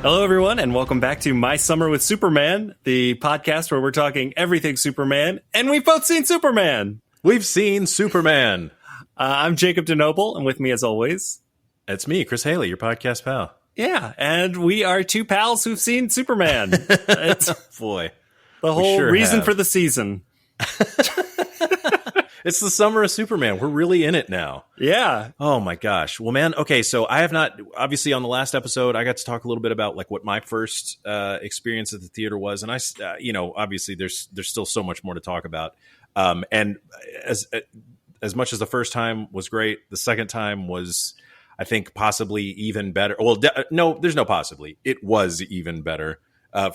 Hello, everyone, and welcome back to My Summer with Superman, the podcast where we're talking everything Superman, and we've both seen Superman. We've seen Superman. I'm Jacob DeNoble, and with me, as always, it's me, Chris Haley, your podcast pal. Yeah, and we are two pals who've seen Superman. It's Boy, the whole reason for the season. It's the summer of Superman. We're really in it now. Yeah. Oh my gosh. Well, man. Okay. So I have not, obviously on the last episode, I got to talk a little bit about like what my first experience at the theater was. And obviously there's still so much more to talk about. And as much as the first time was great, the second time was, I think, possibly even better. Well, no, there's no possibly. It was even better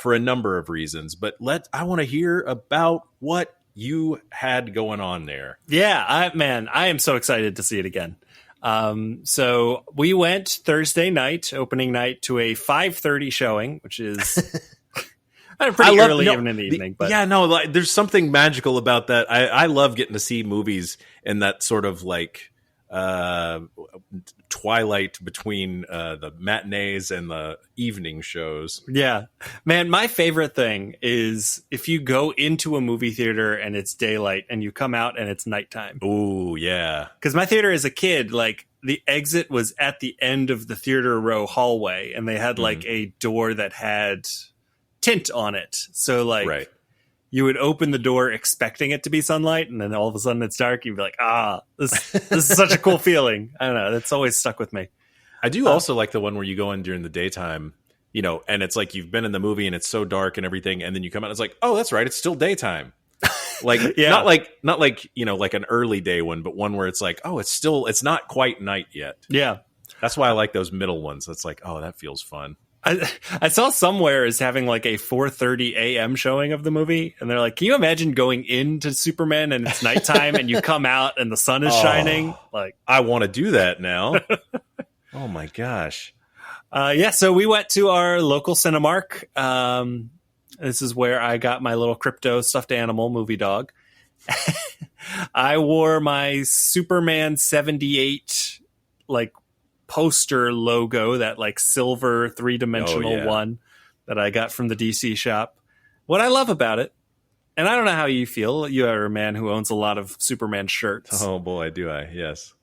for a number of reasons. But I want to hear about what you had going on there. Yeah, I am so excited to see it again. So we went Thursday night, opening night, to a 5:30 showing, which is pretty early even in the evening. But yeah, no, like, there's something magical about that. I love getting to see movies in that sort of like twilight between the matinees and the evening shows. Yeah, man, my favorite thing is if you go into a movie theater and it's daylight and you come out and it's nighttime. Oh yeah, because my theater as a kid, like the exit was at the end of the theater row hallway, and they had like a door that had tint on it, so like right. You would open the door expecting it to be sunlight, and then all of a sudden it's dark. You'd be like, this is such a cool feeling. I don't know. That's always stuck with me. I do also like the one where you go in during the daytime, and it's like you've been in the movie and it's so dark and everything. And then you come out and it's like, oh, that's right. It's still daytime. Like, yeah. not like, like an early day one, but one where it's like, oh, it's not quite night yet. Yeah. That's why I like those middle ones. That's like, oh, that feels fun. I saw somewhere is having like a 4:30 a.m. showing of the movie, and they're like, can you imagine going into Superman and it's nighttime and you come out and the sun is shining? Like, I want to do that now. Oh my gosh. Yeah, so we went to our local Cinemark. This is where I got my little crypto stuffed animal movie dog. I wore my Superman 78 like poster logo, that like silver 3-dimensional one that I got from the DC shop. What I love about it, and I don't know how you feel, you are a man who owns a lot of Superman shirts. Oh boy, do I. Yes.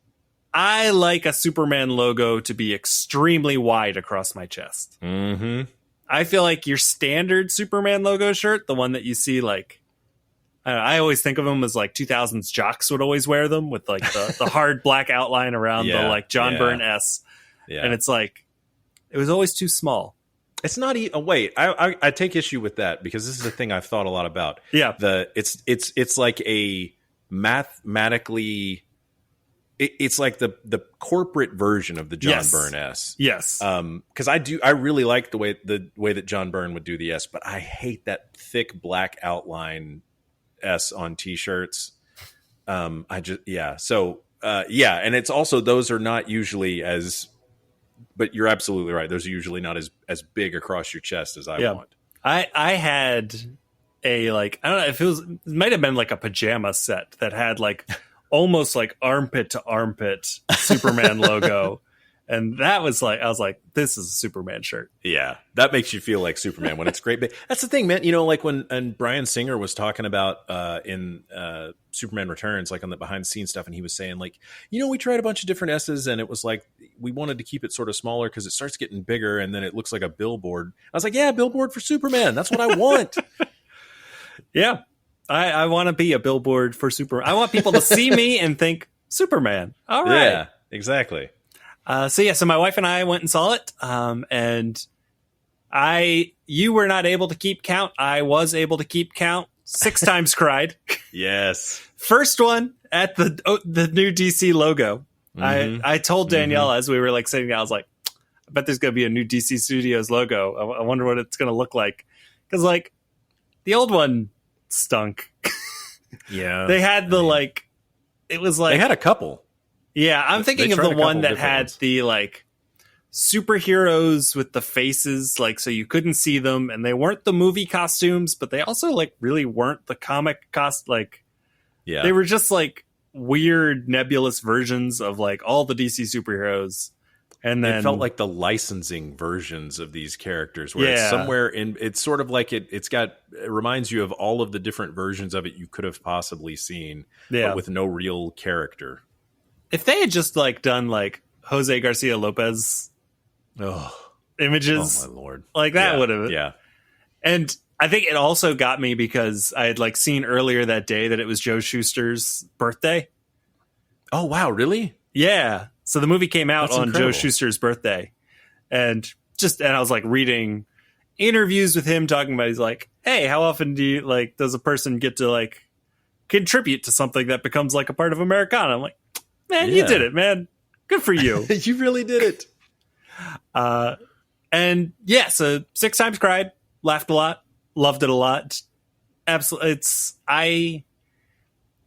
I like a Superman logo to be extremely wide across my chest. Mm-hmm. I feel like your standard Superman logo shirt, the one that you see like, I always think of them as like 2000s jocks would always wear them with like the hard black outline around the like John Byrne S. Yeah. And it's like, it was always too small. It's not wait, I take issue with that because this is a thing I've thought a lot about. Yeah. It's like a mathematically, it's like the corporate version of the John Byrne S. Yes. Because I really like the way that John Byrne would do the S, but I hate that thick black outline S on t-shirts. And it's also, those are not usually as, but you're absolutely right, those are usually not as big across your chest as I want. I had a like, I don't know if it might have been like a pajama set that had like almost like armpit to armpit Superman logo. And that was like, I was like, this is a Superman shirt. Yeah, that makes you feel like Superman when it's great. But that's the thing, man. Like when Bryan Singer was talking about in Superman Returns, like on the behind the scenes stuff, and he was saying like, we tried a bunch of different S's, and it was like we wanted to keep it sort of smaller because it starts getting bigger, and then it looks like a billboard. I was like, yeah, billboard for Superman. That's what I want. Yeah, I want to be a billboard for Superman. I want people to see me and think Superman. All right. Yeah, exactly. So my wife and I went and saw it, and you were not able to keep count. I was able to keep count. 6 times cried. Yes. First one at the new DC logo. Mm-hmm. I told Danielle as we were like sitting down, I was like, I bet there's going to be a new DC Studios logo. I wonder what it's going to look like. Because like the old one stunk. Yeah. They had it was like. They had a couple. Yeah, I'm thinking of the one that had the like superheroes with the faces, like so you couldn't see them, and they weren't the movie costumes, but they also like really weren't the comic Yeah, they were just like weird nebulous versions of like all the DC superheroes. And then it felt like the licensing versions of these characters where it's somewhere in, it's sort of like it reminds you of all of the different versions of it you could have possibly seen, but with no real character. If they had just like done like Jose Garcia Lopez images, oh my Lord, like that would have, yeah. And I think it also got me because I had like seen earlier that day that it was Joe Shuster's birthday. Oh, wow. Really? Yeah. So the movie came out That's on incredible. Joe Shuster's birthday, and I was like reading interviews with him talking about, he's like, hey, how often does a person get to like contribute to something that becomes like a part of Americana? I'm like, man, you did it, man. Good for you. You really did it. And yeah, so 6 times cried, laughed a lot, loved it a lot. Absolutely.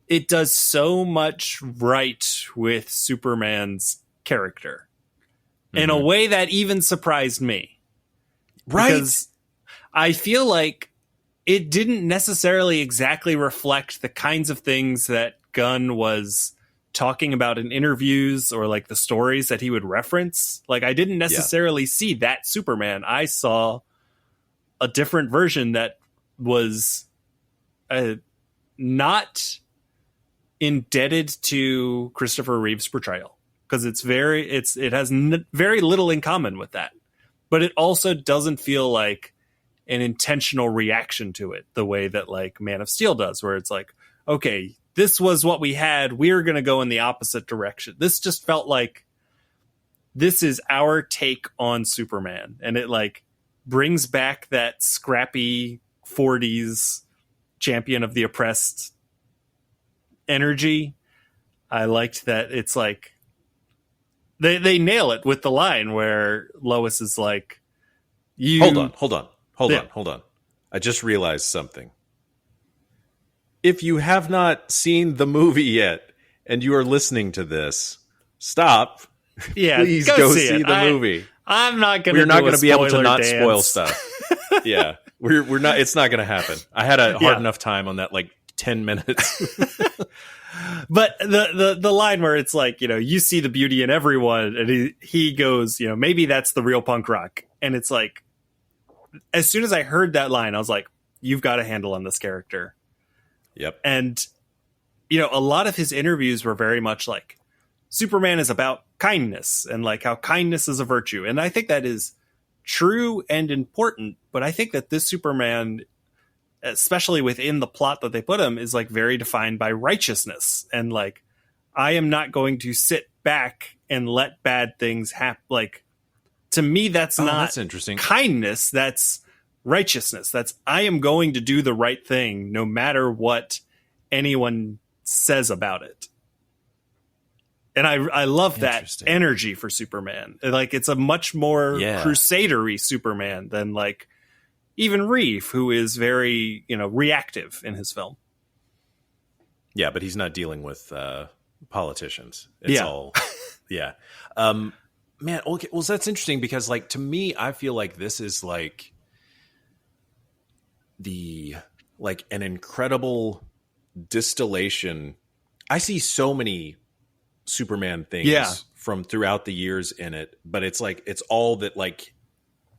It does so much right with Superman's character in a way that even surprised me. Right. Because I feel like it didn't necessarily exactly reflect the kinds of things that Gunn was talking about in interviews or like the stories that he would reference. Like, I didn't necessarily see that Superman. I saw a different version that was not indebted to Christopher Reeve's portrayal, because it has very little in common with that, but it also doesn't feel like an intentional reaction to it the way that like Man of Steel does, where it's like, okay, this was what we had, we're going to go in the opposite direction. This just felt like this is our take on Superman, and it like brings back that scrappy 40s champion of the oppressed energy. I liked that it's like they nail it with the line where Lois is like, hold on. I just realized something. If you have not seen the movie yet and you are listening to this, stop. Yeah, please go see the movie. I'm not going to. We're not going to be able to not dance. spoil stuff. Yeah, we're not. It's not going to happen. I had a hard enough time on that, like 10 minutes. But the line where it's like, you see the beauty in everyone, and he goes, maybe that's the real punk rock. And it's like, as soon as I heard that line, I was like, you've got a handle on this character. Yep. And, a lot of his interviews were very much like, Superman is about kindness and like how kindness is a virtue. And I think that is true and important. But I think that this Superman, especially within the plot that they put him, is like very defined by righteousness. And like, I am not going to sit back and let bad things happen. Like, to me, that's that's interesting. Kindness. That's righteousness. That's, I am going to do the right thing no matter what anyone says about it. And I love that energy for Superman. Like, it's a much more crusader-y Superman than like even Reeve, who is very, reactive in his film. Yeah, but he's not dealing with politicians. It's all, man, okay, well, that's interesting because, like, to me, I feel like this is like an incredible distillation. I see so many Superman things from throughout the years in it, but it's like, it's all that like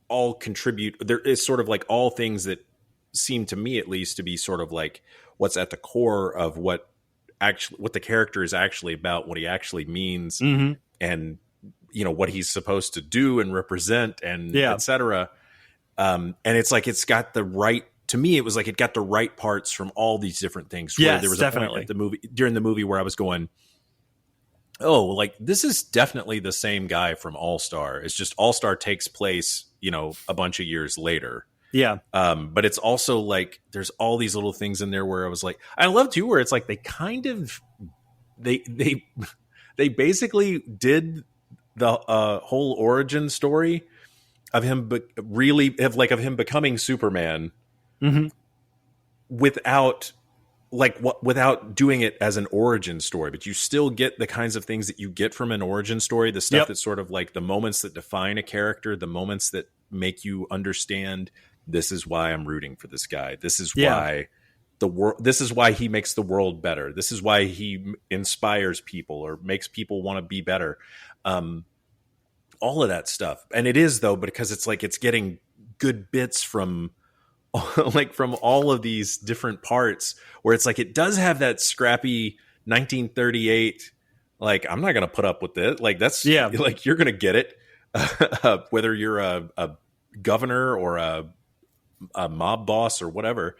all contribute. There is sort of like all things that seem to me at least to be sort of like what's at the core of what the character is actually about, what he actually means, and what he's supposed to do and represent, and etc. And it's like, it's got the right, to me, it was like it got the right parts from all these different things. Where there was definitely a point at during the movie where I was going, oh, like, this is definitely the same guy from All-Star. It's just All-Star takes place, a bunch of years later. Yeah. But it's also like, there's all these little things in there where I was like, I love too, where it's like, they kind of, they basically did the whole origin story of him, but really of him becoming Superman without doing it as an origin story, but you still get the kinds of things that you get from an origin story, the stuff that's sort of like the moments that define a character, the moments that make you understand, this is why I'm rooting for this guy. This is why this is why he makes the world better. This is why he inspires people or makes people want to be better. all of that stuff. And it is though, because it's like it's getting good bits from like from all of these different parts, where it's like it does have that scrappy 1938, like I'm not gonna put up with it, like that's like you're gonna get it whether you're a governor or a mob boss or whatever.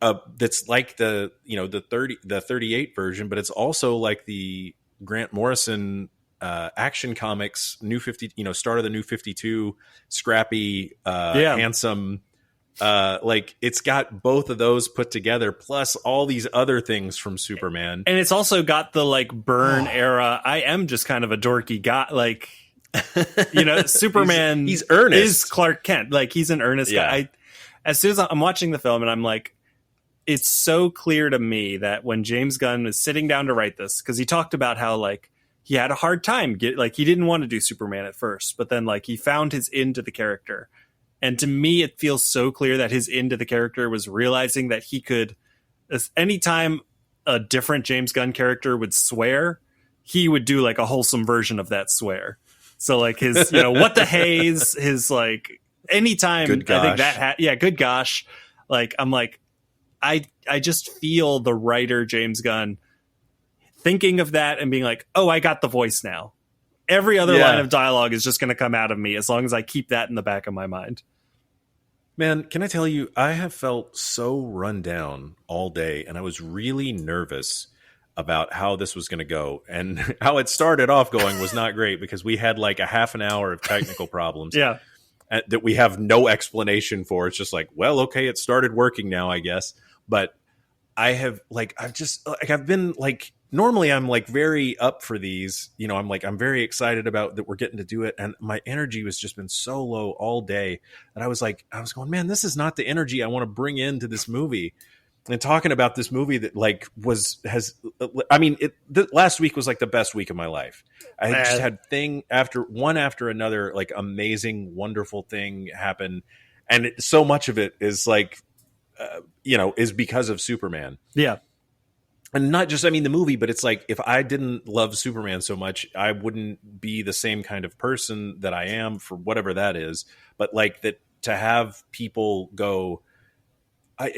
That's like the, you know, the 38 version, but it's also like the Grant Morrison Action Comics New 50, you know, start of the New 52, scrappy, handsome, like it's got both of those put together, plus all these other things from Superman. And it's also got the like Byrne era. I am just kind of a dorky guy. Like, you know, Superman he's earnest. Is Clark Kent. Like he's an earnest guy. As soon as I'm watching the film and I'm like, it's so clear to me that when James Gunn was sitting down to write this, because he talked about how like he had a hard time he didn't want to do Superman at first, but then like he found his into the character. And to me, it feels so clear that his into the character was realizing that he could, anytime a different James Gunn character would swear, he would do like a wholesome version of that swear. So like his, you know, what the haze, his like anytime I think that, good gosh. Like, I'm like, I just feel the writer James Gunn thinking of that and being like, oh, I got the voice now. Every other line of dialogue is just going to come out of me as long as I keep that in the back of my mind. Man, can I tell you, I have felt so run down all day, and I was really nervous about how this was going to go. And how it started off going was not great, because we had like a half an hour of technical problems that we have no explanation for. It's just like, well, okay, it started working now, I guess. But I've been like, normally I'm like very up for these, you know, I'm very excited about that we're getting to do it. And my energy was just been so low all day that I was going, man, this is not the energy I want to bring into this movie. And talking about this movie that like last week was like the best week of my life. I just had thing after another, like amazing, wonderful thing happen. And so much of it is like, is because of Superman. Yeah. And not just, the movie, but it's like, if I didn't love Superman so much, I wouldn't be the same kind of person that I am, for whatever that is. But like that, to have people go, I've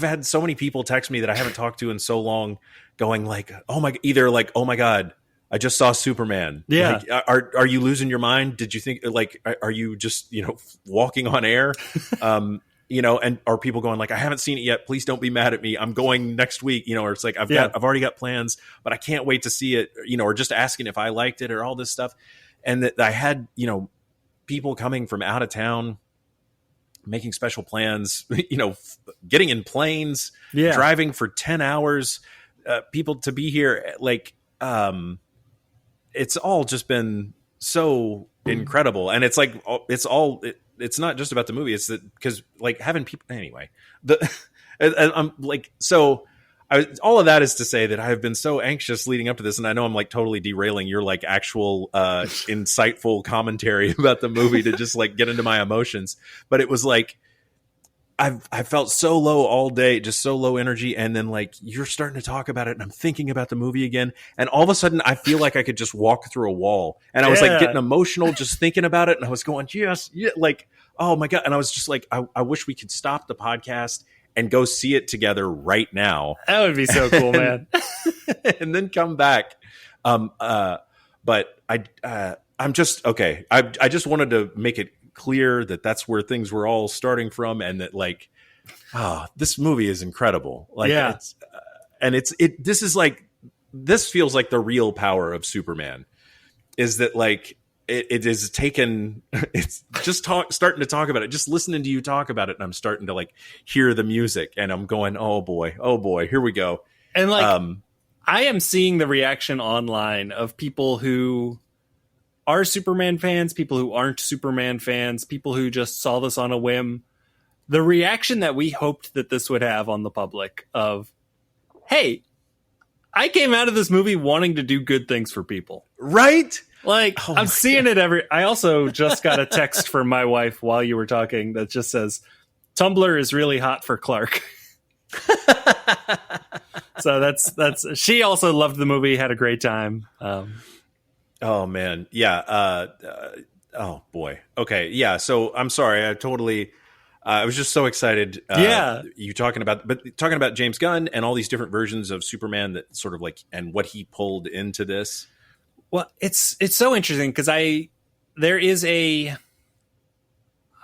had so many people text me that I haven't talked to in so long going like, oh my God, I just saw Superman. Yeah. Like, are you losing your mind? Did you think like, are you just, walking on air? And are people going like, I haven't seen it yet. Please don't be mad at me. I'm going next week, or it's like, I've already got plans, but I can't wait to see it, or just asking if I liked it or all this stuff. And that I had, people coming from out of town, making special plans, getting in planes, driving for 10 hours, people to be here. Like, it's all just been so incredible. And it's like, it's not just about the movie. It's that because like having people anyway, I'm like, so all of that is to say that I have been so anxious leading up to this. And I know I'm like totally derailing your like actual insightful commentary about the movie to just like get into my emotions. But it was like, I felt so low all day, just so low energy. And then like, you're starting to talk about it and I'm thinking about the movie again. And all of a sudden I feel like I could just walk through a wall, and I was like getting emotional just thinking about it. And I was going, yes, like, oh my God. And I was just like, I wish we could stop the podcast and go see it together right now. That would be so cool, man. And then come back. But I'm just, okay. I just wanted to make it clear that that's where things were all starting from, and that like, this movie is incredible. Like, this feels like the real power of Superman is that like, it is taken, it's just starting to talk about it, just listening to you talk about it. And I'm starting to like hear the music and I'm going, oh boy, here we go. And like, I am seeing the reaction online of people who are Superman fans, people who aren't Superman fans, people who just saw this on a whim. The reaction that we hoped that this would have on the public of, hey, I came out of this movie wanting to do good things for people. Right? Like, I'm seeing it I also just got a text from my wife while you were talking that just says, Tumblr is really hot for Clark. So that's, she also loved the movie, had a great time. Oh man, yeah. Oh boy. Okay, yeah. So I'm sorry. I totally. I was just so excited. Yeah. You talking about James Gunn and all these different versions of Superman that sort of like and what he pulled into this. Well, it's so interesting because there is a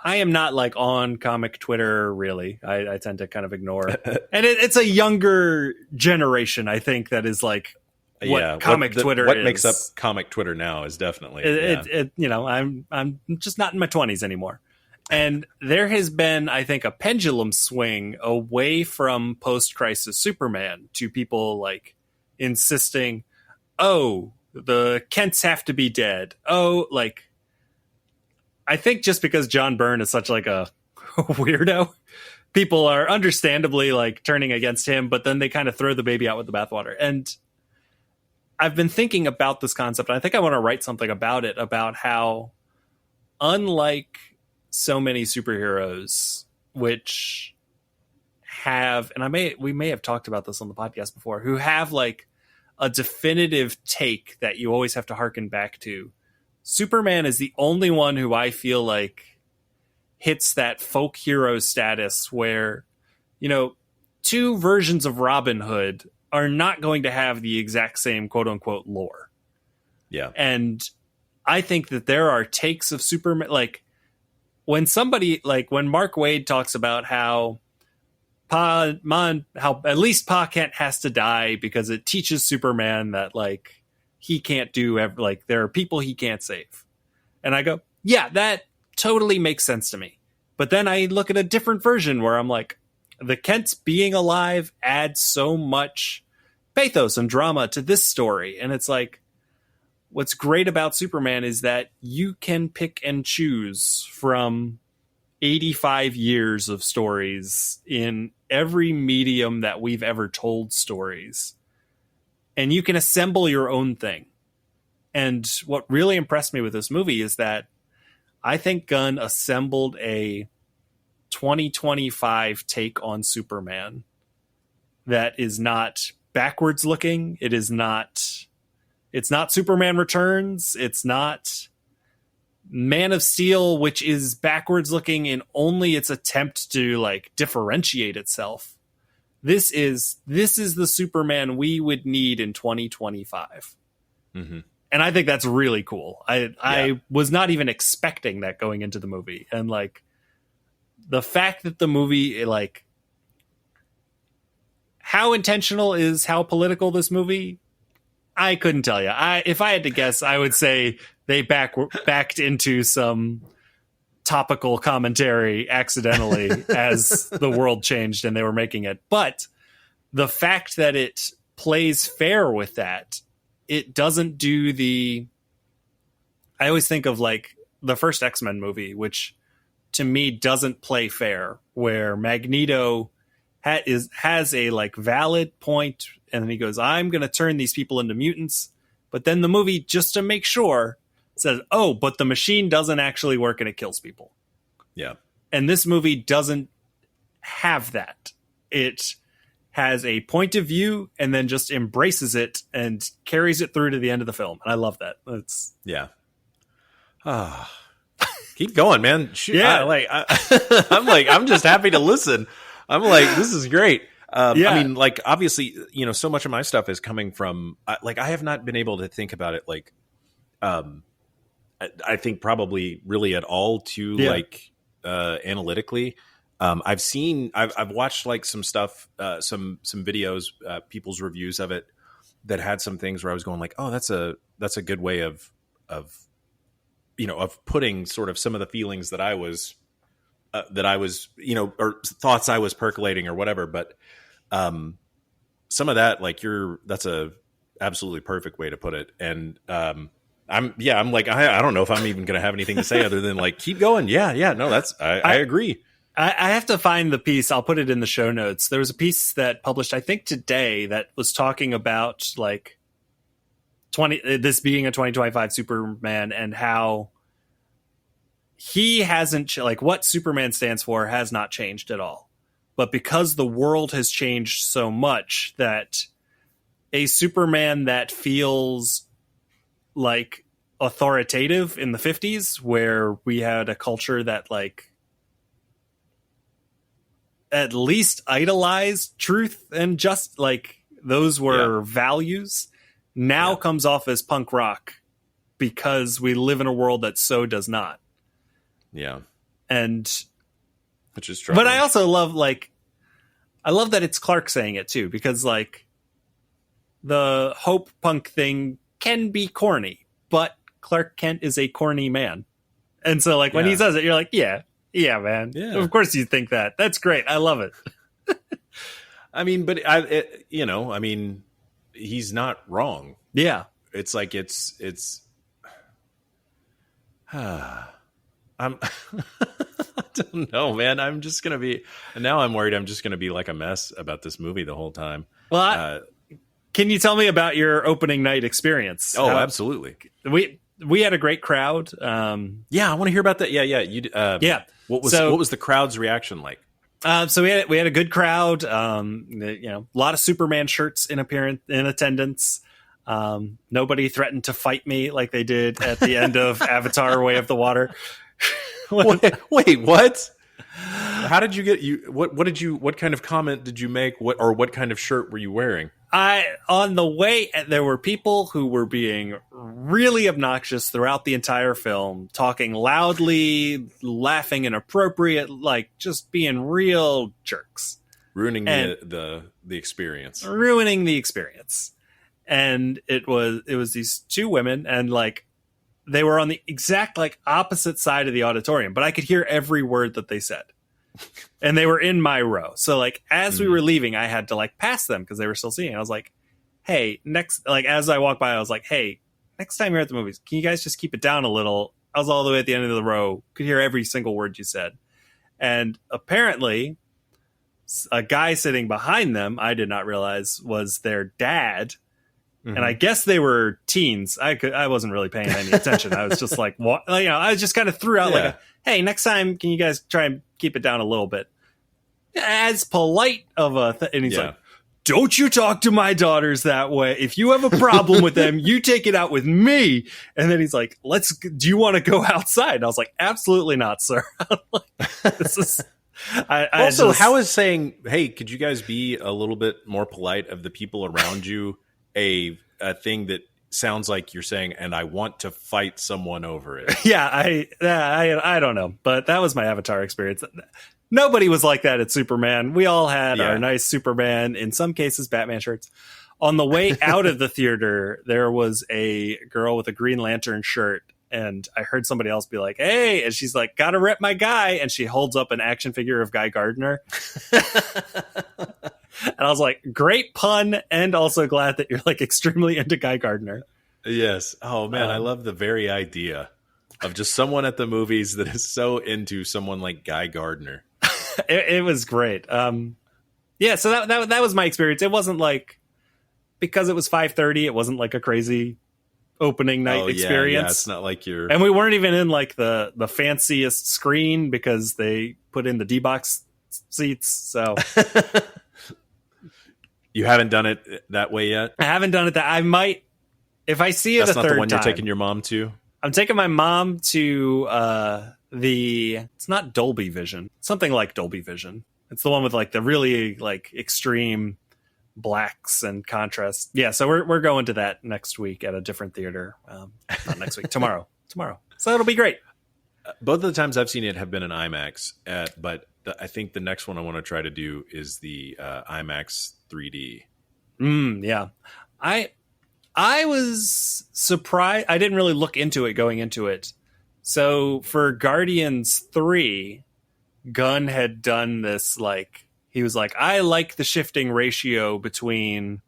I am not like on comic Twitter really. I tend to kind of ignore, and it's a younger generation. I think that is like what comic Twitter what is. makes up comic Twitter now is definitely I'm just not in my 20s anymore. And there has been, I think, a pendulum swing away from post-crisis Superman to people like insisting, oh, the Kents have to be dead. Oh, like, I think just because John Byrne is such like a weirdo, people are understandably like turning against him, but then they kind of throw the baby out with the bathwater. And I've been thinking about this concept, and I think I want to write something about it, about how unlike so many superheroes, which have, and we may have talked about this on the podcast before, who have like a definitive take that you always have to harken back to. Superman is the only one who I feel like hits that folk hero status where, you know, two versions of Robin Hood are not going to have the exact same quote unquote lore. Yeah. And I think that there are takes of Superman, like when Mark Waid talks about how at least Pa Kent has to die because it teaches Superman that like he can't do like there are people he can't save. And I go, yeah, that totally makes sense to me. But then I look at a different version where I'm like, the Kents being alive adds so much pathos and drama to this story. And it's like, what's great about Superman is that you can pick and choose from 85 years of stories in every medium that we've ever told stories. And you can assemble your own thing. And what really impressed me with this movie is that I think Gunn assembled a 2025 take on Superman that is not backwards looking. It's not Superman Returns. It's not Man of Steel, which is backwards looking in only its attempt to like differentiate itself. This is the Superman we would need in 2025. Mm-hmm. And I think that's really cool. I was not even expecting that going into the movie. And like the fact that the movie, like how intentional is how political this movie? I couldn't tell you. If I had to guess, I would say they backed into some topical commentary accidentally as the world changed and they were making it. But the fact that it plays fair with that, it doesn't do I always think of like the first X-Men movie, which to me doesn't play fair, where Magneto has a like valid point, and then he goes, I'm going to turn these people into mutants. But then the movie, just to make sure, says, oh, but the machine doesn't actually work and it kills people. Yeah. And this movie doesn't have that. It has a point of view and then just embraces it and carries it through to the end of the film. And I love that. Yeah. Keep going, man. Shoot, yeah. I'm just happy to listen. I'm like, this is great. I mean, like, obviously, you know, so much of my stuff is coming from, like, I have not been able to think about it, like, I think probably really at all too, like, analytically. I've watched like some stuff, some videos, people's reviews of it that had some things where I was going like, oh, that's a good way of, you know, of putting sort of some of the feelings that I was, you know, or thoughts I was percolating or whatever. But some of that, like that's a absolutely perfect way to put it. And I'm like, I don't know if I'm even going to have anything to say other than like, keep going. Yeah. No, I agree. I have to find the piece. I'll put it in the show notes. There was a piece that published, I think today, that was talking about like this being a 2025 Superman and how he hasn't, like what Superman stands for has not changed at all. But because the world has changed so much, that a Superman that feels like authoritative in the 50s, where we had a culture that like at least idolized truth and just like those were values, now comes off as punk rock because we live in a world that so does not. Yeah. And which is true. But I also love like I love that it's Clark saying it too, because like the hope punk thing can be corny, but Clark Kent is a corny man. And so like when he says it, you're like, yeah, man. Yeah. Of course you think that. That's great. I love it. I mean, but he's not wrong. Yeah. It's like it's I don't know, man. I'm just going to be, now I'm worried I'm just going to be like a mess about this movie the whole time. Well, can you tell me about your opening night experience? Oh, absolutely. We had a great crowd. Yeah, I want to hear about that. Yeah. What was the crowd's reaction like? So we had a good crowd. A lot of Superman shirts in attendance. Nobody threatened to fight me like they did at the end of Avatar: Way of the Water. Wait, what? How did you get what kind of comment did you make? What kind of shirt were you wearing? On the way, there were people who were being really obnoxious throughout the entire film, talking loudly, laughing inappropriate, like just being real jerks. Ruining the experience. Ruining the experience. And it was these two women, and like they were on the exact like opposite side of the auditorium, but I could hear every word that they said. And they were in my row. So like as we were leaving, I had to like pass them because they were still singing. I was like, hey, as I walked by, I was like, hey, next time you're at the movies, can you guys just keep it down a little? I was all the way at the end of the row, could hear every single word you said. And apparently a guy sitting behind them, I did not realize, was their dad. And I guess they were teens. I wasn't really paying any attention. I was just like, what? I just kind of threw out like, hey, next time, can you guys try and keep it down a little bit? As polite of a and he's like, don't you talk to my daughters that way. If you have a problem with them, you take it out with me. And then he's like, do you want to go outside? And I was like, absolutely not, sir. This is... how is saying, hey, could you guys be a little bit more polite of the people around you a thing that sounds like you're saying, and I want to fight someone over it? Yeah, I don't know, but that was my Avatar experience. Nobody was like that at Superman. We all had our nice Superman, in some cases Batman shirts. On the way out of the theater, there was a girl with a Green Lantern shirt, and I heard somebody else be like, hey, and she's like, gotta rep my guy, and she holds up an action figure of Guy Gardner. And I was like, great pun, and also glad that you're like extremely into Guy Gardner. Yes. Oh man, I love the very idea of just someone at the movies that is so into someone like Guy Gardner. It was great. So that was my experience. It wasn't like, because it was 5:30, it wasn't like a crazy opening night experience. Yeah, it's not like you're... And we weren't even in like the fanciest screen because they put in the D-box seats. So you haven't done it that way yet? I haven't done it that. I might, if I see it a third time. That's not the one you're taking your mom to? I'm taking my mom to it's not Dolby Vision. Something like Dolby Vision. It's the one with like the really like extreme blacks and contrast. Yeah, so we're going to that next week at a different theater. Not next week, tomorrow. So it'll be great. Both of the times I've seen it have been in IMAX, but I think the next one I want to try to do is the IMAX 3D. Yeah. I was surprised. I didn't really look into it going into it. So for Guardians 3, Gunn had done this, like, he was like, I like the shifting ratio between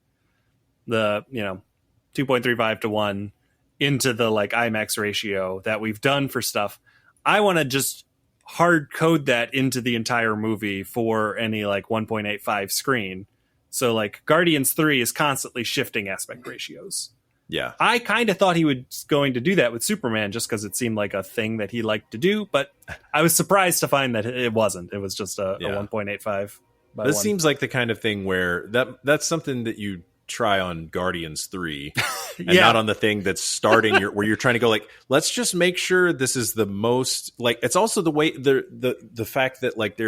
the, 2.35 to 1 into the like IMAX ratio that we've done for stuff. I want to just hard code that into the entire movie for any like 1.85 screen. So like Guardians 3 is constantly shifting aspect ratios. Yeah. I kind of thought he was going to do that with Superman just because it seemed like a thing that he liked to do, but I was surprised to find that it wasn't. It was just a 1.85 by This 1. seems like the kind of thing where that's something that you try on Guardians 3 and Yeah. not on the thing that's starting where you're trying to go like, let's just make sure this is the most like, it's also the way the fact that like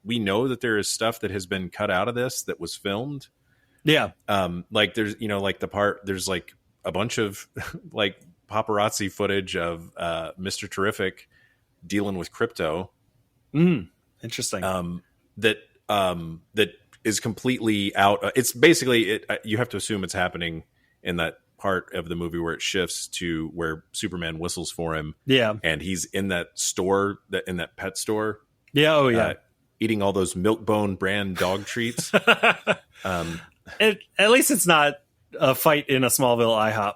we know that there is stuff that has been cut out of this that was filmed. Yeah. Like there's, like there's like a bunch of like paparazzi footage of Mr. Terrific dealing with crypto. Interesting. That is completely out. It's basically you have to assume it's happening in that part of the movie where it shifts to where Superman whistles for him. Yeah. And he's in that store, in that pet store. Yeah. Oh yeah. Eating all those Milk-Bone brand dog treats. At least it's not a fight in a Smallville IHOP.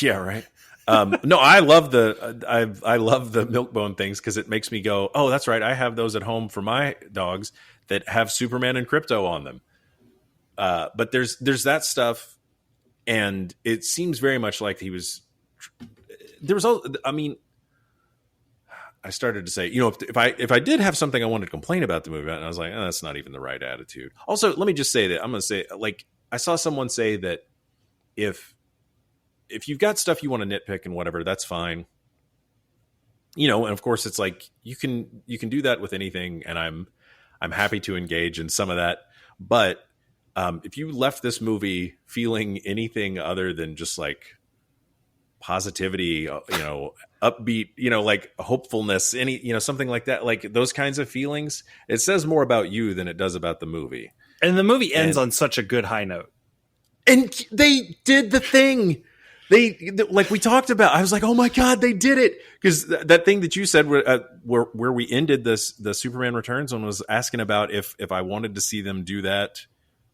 Yeah. Right. No, I love I love the Milk-Bone things because it makes me go, oh, that's right. I have those at home for my dogs that have Superman and Krypto on them. But there's that stuff, and it seems very much like I started to say, if I did have something I wanted to complain about the movie, and I was like, that's not even the right attitude. Also, let me just say that I'm going to say, like, I saw someone say that if you've got stuff you want to nitpick and whatever, that's fine. And of course it's like, you can do that with anything. And I'm happy to engage in some of that. But if you left this movie feeling anything other than just like positivity, upbeat, like hopefulness, something like that, like those kinds of feelings, it says more about you than it does about the movie. And the movie ends on such a good high note. And they did the thing. They like we talked about. I was like, "Oh my god, they did it!" Because that thing that you said, where we ended the Superman Returns one, was asking about if I wanted to see them do that,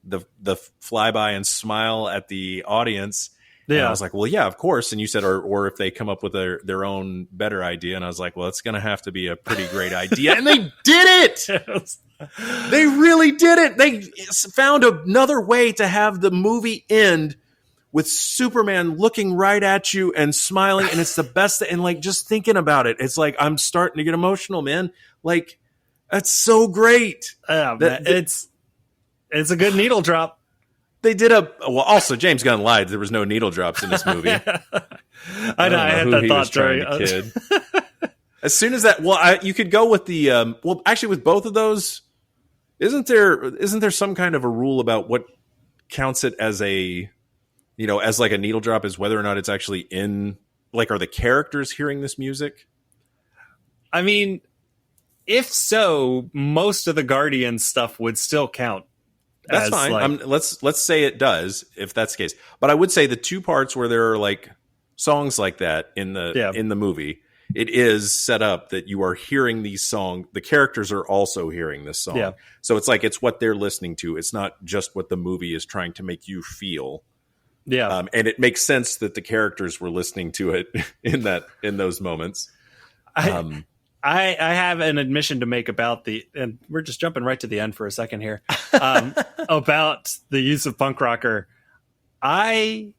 the flyby and smile at the audience. Yeah, and I was like, "Well, yeah, of course." And you said, or if they come up with their own better idea, and I was like, "Well, it's going to have to be a pretty great idea," and they did it. They really did it. They found another way to have the movie end with Superman looking right at you and smiling, and it's the best. And like, just thinking about it, it's like I'm starting to get emotional, man. Like, that's so great. It's a good needle drop. They did also James Gunn lied. There was no needle drops in this movie. I know. I had that thought during kid. As soon as that, you could go with the actually with both of those. Isn't there some kind of a rule about what counts it as as like a needle drop, is whether or not it's actually in, like, are the characters hearing this music? I mean, if so, most of the Guardian stuff would still count. That's fine. Let's say it does, if that's the case. But I would say the two parts where there are like songs like that in the movie, it is set up that you are hearing these songs. The characters are also hearing this song. Yeah. So it's like, it's what they're listening to. It's not just what the movie is trying to make you feel. Yeah. And it makes sense that the characters were listening to it in those moments. I have an admission to make about and we're just jumping right to the end for a second here, about the use of punk rocker. I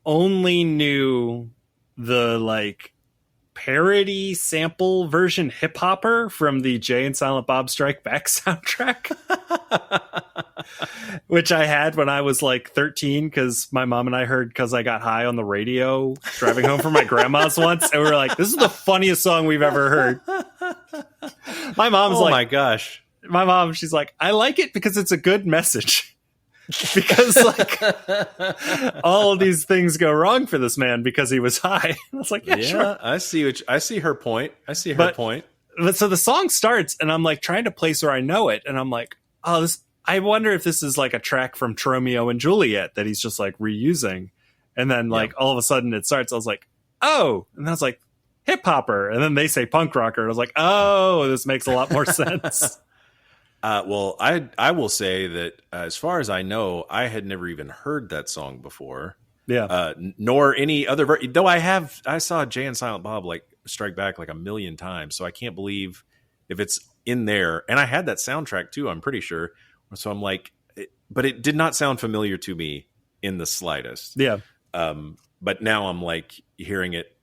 only knew the like parody sample version hip hopper from the Jay and Silent Bob Strike Back soundtrack, which I had when I was like 13 because my mom and I heard Cause I Got High on the radio driving home from my grandma's once, and we were like, this is the funniest song we've ever heard. My mom's oh my gosh. My mom, she's like, I like it because it's a good message. Because like all of these things go wrong for this man because he was high. I was like, yeah, sure. I see her point. But so the song starts and I'm like trying to place where I know it. And I'm like, I wonder if this is like a track from Romeo and Juliet that he's just like reusing. And then like all of a sudden it starts. I was like, oh, and I was like, hip hopper. And then they say punk rocker. And I was like, oh, this makes a lot more sense. Well, I will say that as far as I know, I had never even heard that song before. Yeah. Nor any other though I saw Jay and Silent Bob like Strike Back like a million times, so I can't believe if it's in there. And I had that soundtrack too, I'm pretty sure. So I'm like, but it did not sound familiar to me in the slightest. Yeah. But now I'm like hearing it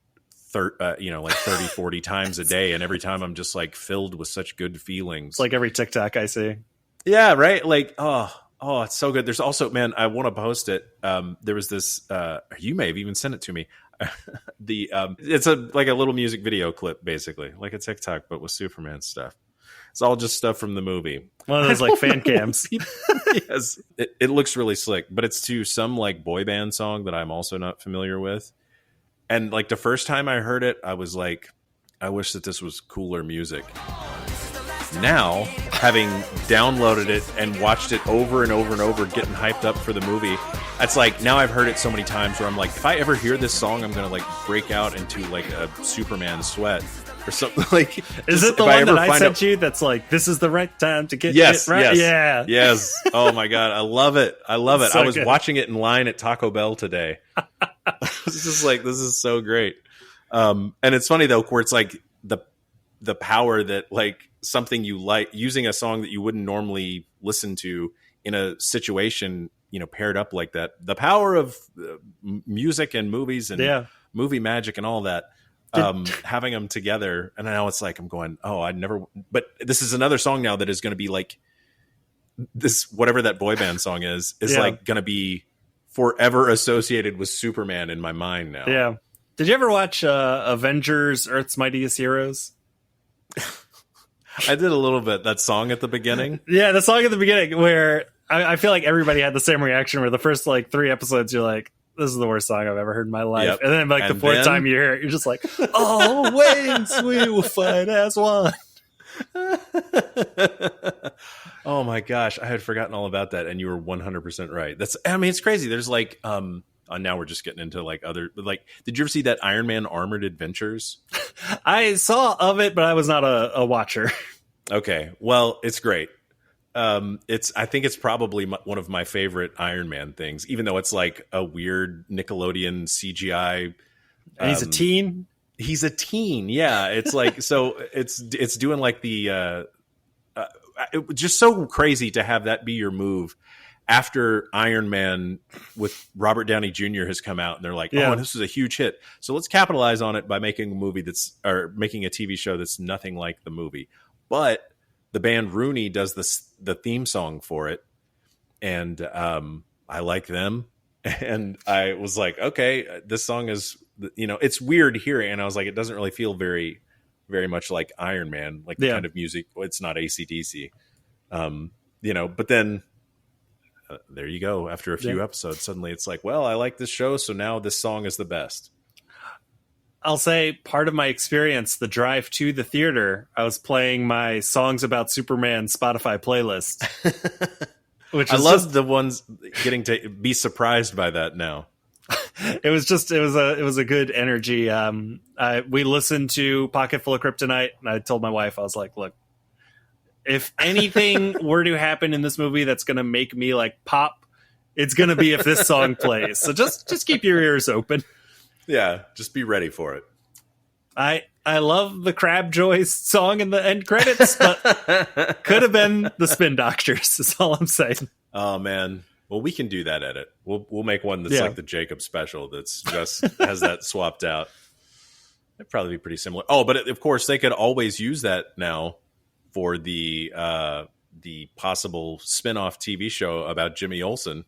30, 40 times a day. And every time I'm just like filled with such good feelings. It's like every TikTok I see. Yeah. Right. Like, oh Oh, it's so good. There's also, man, I want to post it. There was this. You may have even sent it to me. It's like a little music video clip, basically, like a TikTok, but with Superman stuff. It's all just stuff from the movie. One of those like fan cams. Yes, it looks really slick, but it's to some like boy band song that I'm also not familiar with. And like the first time I heard it, I was like, I wish that this was cooler music. Now, having downloaded it and watched it over and over and over, getting hyped up for the movie, it's like now I've heard it so many times where I'm like, if I ever hear this song, I'm gonna like break out into like a Superman sweat or something. Like, is it the one that I sent you? That's like, this is the right time to get it right. Yes, yes. Oh my god, I love it. I love it. So I was good. watching it in line at Taco Bell today. It's just like, this is so great. And it's funny though, where it's like the power that like something you like, using a song that you wouldn't normally listen to in a situation, you know, paired up like that. The power of music and movies and movie magic and all that. Having them together, and now it's like I'm going, oh, I never. But this is another song now that is going to be like this, whatever that boy band song is like going to be forever associated with Superman in my mind now. Yeah. Did you ever watch Avengers: Earth's Mightiest Heroes? I did a little bit. That song at the beginning. Yeah, the song at the beginning where I feel like everybody had the same reaction. Where the first like 3 episodes, you're like, "This is the worst song I've ever heard in my life," Yep. and then like the 4th time you hear it, you're just like, "Always we will fight as one." Oh my gosh, I had forgotten all about that, and you were 100% right. That's, I mean, it's crazy. There's like, now we're just getting into like other, like, did you ever see that Iron Man Armored Adventures? I saw of it, but I was not a watcher. Okay, well, it's great. I think it's probably one of my favorite Iron Man things, even though it's like a weird Nickelodeon CGI. And he's a teen. He's a teen. Yeah. It's like, so it's doing like the, it, just so crazy to have that be your move after Iron Man with Robert Downey Jr. has come out, and they're like, oh, this is a huge hit. So let's capitalize on it by making a movie or making a TV show that's nothing like the movie. But the band Rooney does the theme song for it, and I like them. And I was like, okay, this song is, you know, it's weird hearing, and I was like, it doesn't really feel very, very much like Iron Man, like the kind of music. It's not AC/DC, you know. But then there you go. After a few episodes, suddenly it's like, well, I like this show, so now this song is the best. I'll say part of my experience, the drive to the theater, I was playing my songs about Superman Spotify playlist. Which I love the ones getting to be surprised by that now. It was a good energy. We listened to Pocket Full of Kryptonite, and I told my wife, I was like, look, if anything were to happen in this movie that's going to make me like pop, it's going to be if this song plays. So just keep your ears open. Yeah, just be ready for it. I love the Crab Joy song in the end credits, but could have been the Spin Doctors, is all I'm saying. Oh, man. Well, we can do that edit. We'll make one that's like the Jacob special that's just has that swapped out. It'd probably be pretty similar. Oh, but of course, they could always use that now for the possible spin-off TV show about Jimmy Olsen.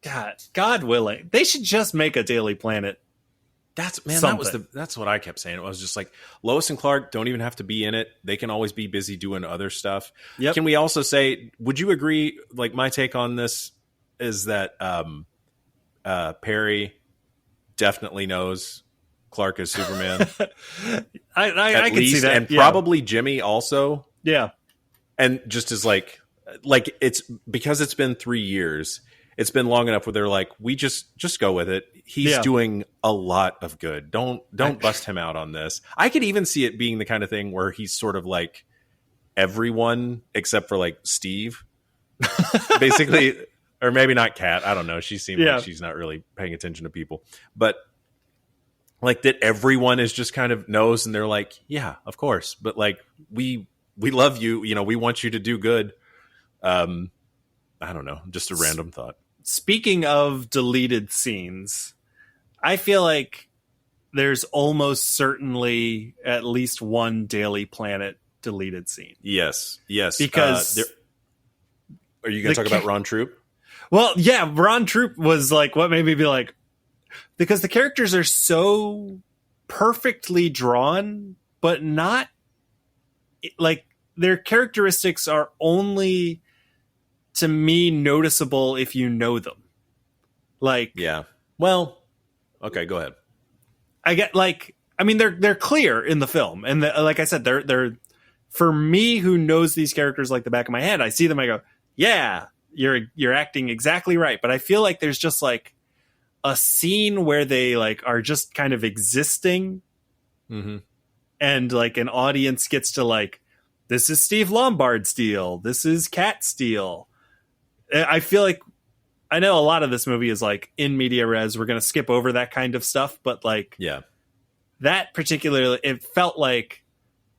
God willing. They should just make a Daily Planet. That's what I kept saying. It was just like, Lois and Clark don't even have to be in it. They can always be busy doing other stuff. Yep. Can we also say, would you agree, like my take on this is that Perry definitely knows Clark is Superman. I can see that. And probably Jimmy also. Yeah. And just as like it's because it's been 3 years. It's been long enough where they're like, we just go with it. He's doing a lot of good. Don't bust him out on this. I could even see it being the kind of thing where he's sort of like everyone except for like Steve, basically, or maybe not Kat. I don't know. She seems like she's not really paying attention to people, but like that everyone is just kind of knows, and they're like, yeah, of course. But like we love you. You know, we want you to do good. I don't know. Just a random thought. Speaking of deleted scenes, I feel like there's almost certainly at least one Daily Planet deleted scene. Yes. Because Are you going to talk about Ron Troop? Well, yeah, Ron Troop was like what made me be like, because the characters are so perfectly drawn, but not like their characteristics are only to me noticeable if you know them. Like, Yeah. Well, okay, go ahead. I get like, I mean, they're clear in the film, and like I said, they're for me who knows these characters like the back of my head. I see them, I go, yeah, you're acting exactly right. But I feel like there's just like a scene where they like are just kind of existing, and like an audience gets to like, this is Steve Lombard's deal, this is Cat's deal. I feel like I know a lot of this movie is like in media res. We're going to skip over that kind of stuff, but like, yeah, that particularly, it felt like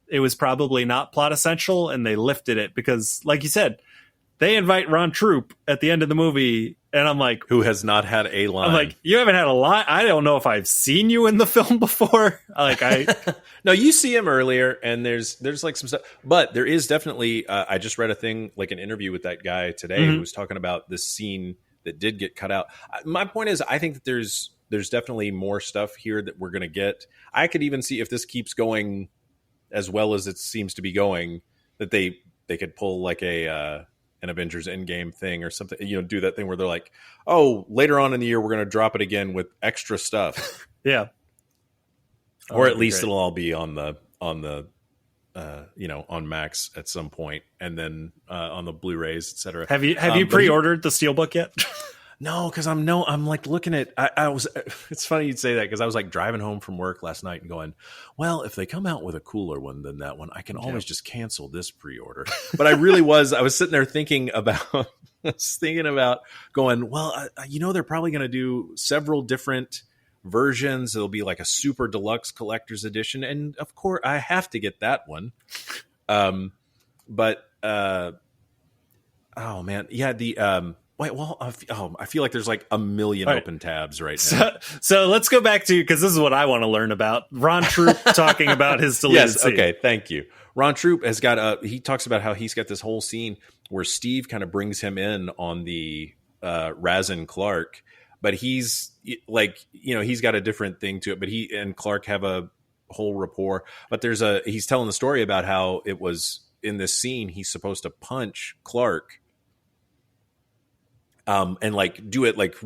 it was probably not plot essential, and they lifted it because, like you said, they invite Ron Troop at the end of the movie, and I'm like, who has not had a line? I'm like, you haven't had a line. I don't know if I've seen you in the film before. Like no, you see him earlier, and there's like some stuff, but there is definitely. I just read a thing, like an interview with that guy today, who was talking about this scene that did get cut out. My point is, I think that there's definitely more stuff here that we're going to get. I could even see if this keeps going as well as it seems to be going, that they could pull like an Avengers Endgame thing or something, do that thing where they're like, oh, later on in the year, we're going to drop it again with extra stuff. Yeah. Or at least it'll all be on the on Max at some point, and then on the Blu-rays, etc. Have you pre-ordered the Steelbook yet? No, because I'm like looking at. I was. It's funny you'd say that, because I was like driving home from work last night and going, well, if they come out with a cooler one than that one, I can always just cancel this pre-order. But I really was. I was sitting there thinking about. Going, well, they're probably going to do several different versions. It'll be like a super deluxe collector's edition, and of course I have to get that one. But oh man, yeah. The wait, well, I feel like there's like a million open tabs right now. So let's go back to, because this is what I want to learn about Ron Troop talking about his deleted scene. Okay, thank you. Ron Troop has got he talks about how he's got this whole scene where Steve kind of brings him in on the Razin Clark, but he's like, he's got a different thing to it, but he and Clark have a whole rapport. But he's telling the story about how it was in this scene, he's supposed to punch Clark, and like do it like,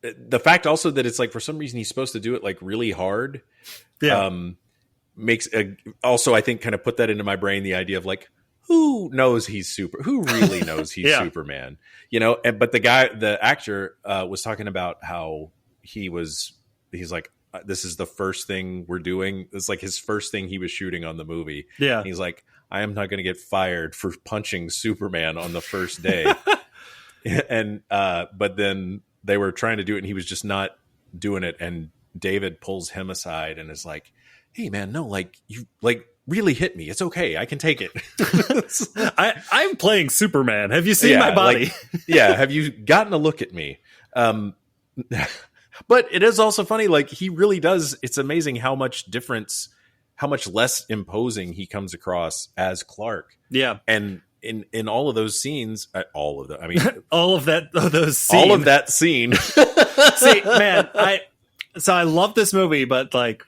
the fact also that it's like, for some reason he's supposed to do it like really hard. Yeah. Makes also, I think, kind of put that into my brain, the idea of like, who knows who really knows he's Superman, but the actor was talking about how he's like, this is the first thing we're doing. It's like his first thing he was shooting on the movie. Yeah. And he's like, I am not going to get fired for punching Superman on the first day. And, but then they were trying to do it and he was just not doing it. And David pulls him aside and is like, hey man, no, like you like really hit me. It's okay. I can take it. I'm playing Superman. Have you seen my body? Have you gotten a look at me? But it is also funny. Like he really does. It's amazing how much less imposing he comes across as Clark. Yeah. And in all of those scenes, all of that scene. See, man, I love this movie, but like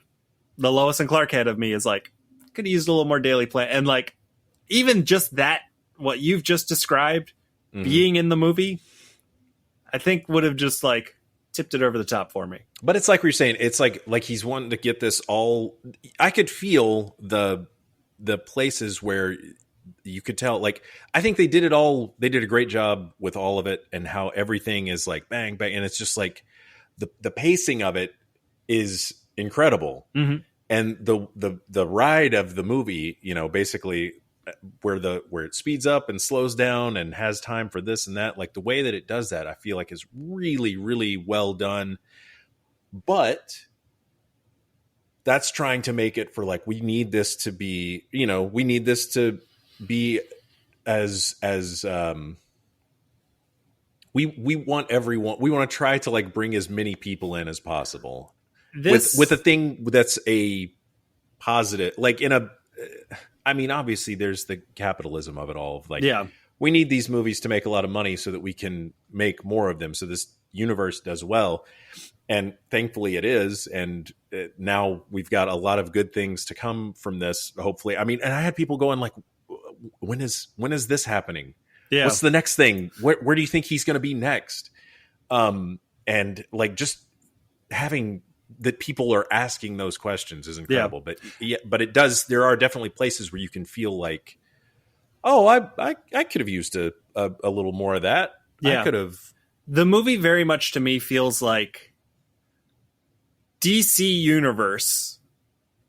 the Lois and Clark head of me is like, could have used a little more daily play. And like, even just that, what you've just described being in the movie, I think would have just like tipped it over the top for me. But it's like we're saying, it's like he's wanting to get this all. I could feel the places where you could tell, like, I think they did it all. They did a great job with all of it, and how everything is like bang, bang. And it's just like the pacing of it is incredible. Mm-hmm. And the ride of the movie, basically where it speeds up and slows down and has time for this and that, like the way that it does that, I feel like is really, really well done. But that's trying to make it for like, we need this to be as we want everyone, we want to try to like bring as many people in as possible. With a thing that's a positive, like obviously there's the capitalism of it all. Like, we need these movies to make a lot of money so that we can make more of them. So this universe does well. And thankfully it is. And now we've got a lot of good things to come from this, hopefully. I mean, and I had people going like, when is this happening? Yeah. What's the next thing? Where do you think he's going to be next? And like just having that people are asking those questions is incredible. But it does. There are definitely places where you can feel like, oh, I could have used a little more of that. Yeah. I could have. The movie very much to me feels like DC Universe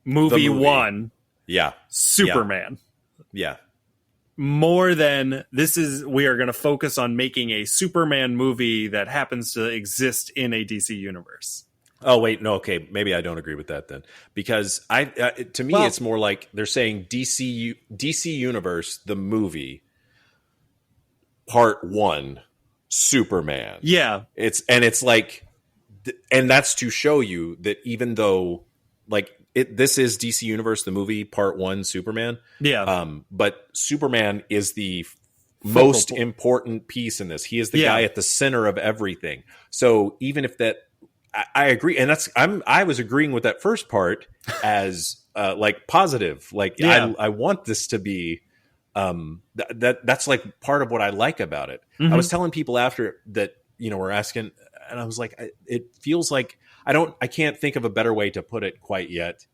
movie 1. Yeah. Superman. Yeah. More than we are going to focus on making a Superman movie that happens to exist in a DC universe. Oh, wait, no. Okay. Maybe I don't agree with that then, because to me, it's more like they're saying DC Universe, the movie part 1, Superman. Yeah. It's like, and that's to show you that even though like this is DC Universe, the movie part 1, Superman. Yeah. But Superman is the most important piece in this. He is the guy at the center of everything. So even if that, I agree. And I was agreeing with that first part as like positive. Like I want this to be, that's like part of what I like about it. Mm-hmm. I was telling people after that, we're asking, and I was like, it feels like, I can't think of a better way to put it quite yet,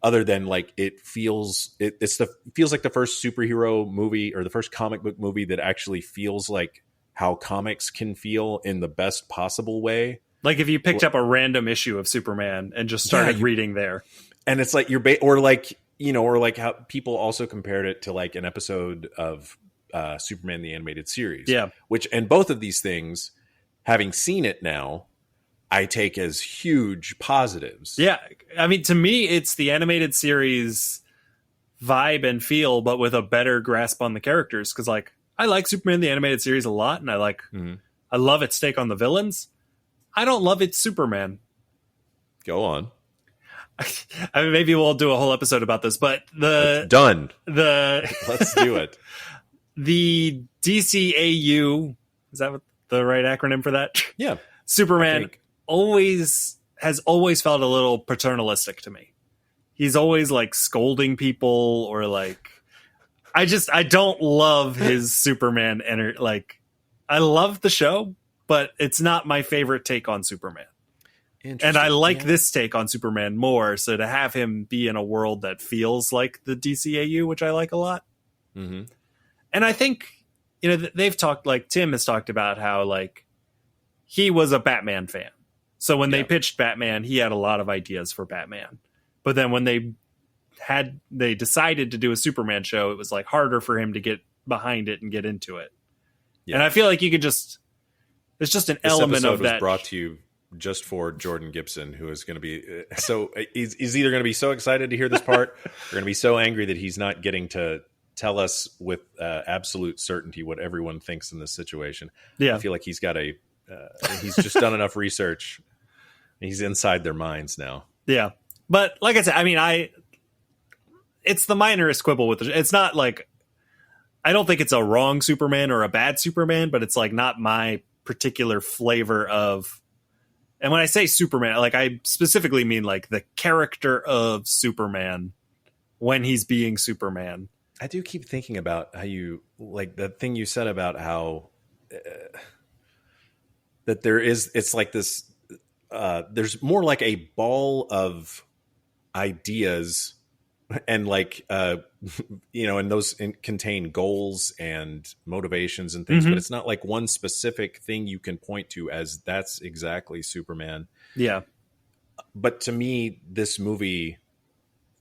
other than like it feels like the first superhero movie or the first comic book movie that actually feels like how comics can feel in the best possible way. Like if you picked up a random issue of Superman and just started reading there, and it's like or like how people also compared it to like an episode of Superman the Animated Series. Yeah, and both of these things, having seen it now, I take as huge positives. Yeah. I mean, to me, it's the animated series vibe and feel, but with a better grasp on the characters. Because, like, I like Superman the Animated Series a lot, and I love its take on the villains. I don't love its Superman. Go on. I mean, maybe we'll do a whole episode about this, but Let's do it. The DCAU, is that what the right acronym for that? Yeah. Superman has always felt a little paternalistic to me. He's always like scolding people, or like I don't love his Superman I love the show, but it's not my favorite take on Superman. And I like this take on Superman more, so to have him be in a world that feels like the DCAU, which I like a lot. Mm-hmm. And I think, they've talked, like Tim has talked about how like he was a Batman fan. So when they pitched Batman, he had a lot of ideas for Batman. But then when they decided to do a Superman show, it was like harder for him to get behind it and get into it. Yeah. And I feel like you could it's just an element of that. Was brought to you just for Jordan Gibson, who is going to be he's either going to be so excited to hear this part or going to be so angry that he's not getting to tell us with absolute certainty what everyone thinks in this situation. Yeah. I feel like he's got he's just done enough research. He's inside their minds now. Yeah. But like I said, I mean, it's the minorest quibble with it's not like, I don't think it's a wrong Superman or a bad Superman, but it's like not my particular flavor of, and when I say Superman, like I specifically mean like the character of Superman when he's being Superman. I do keep thinking about how you, like the thing you said about how that it's like this, there's more like a ball of ideas and like, and those contain goals and motivations and things, but it's not like one specific thing you can point to as that's exactly Superman. Yeah. But to me, this movie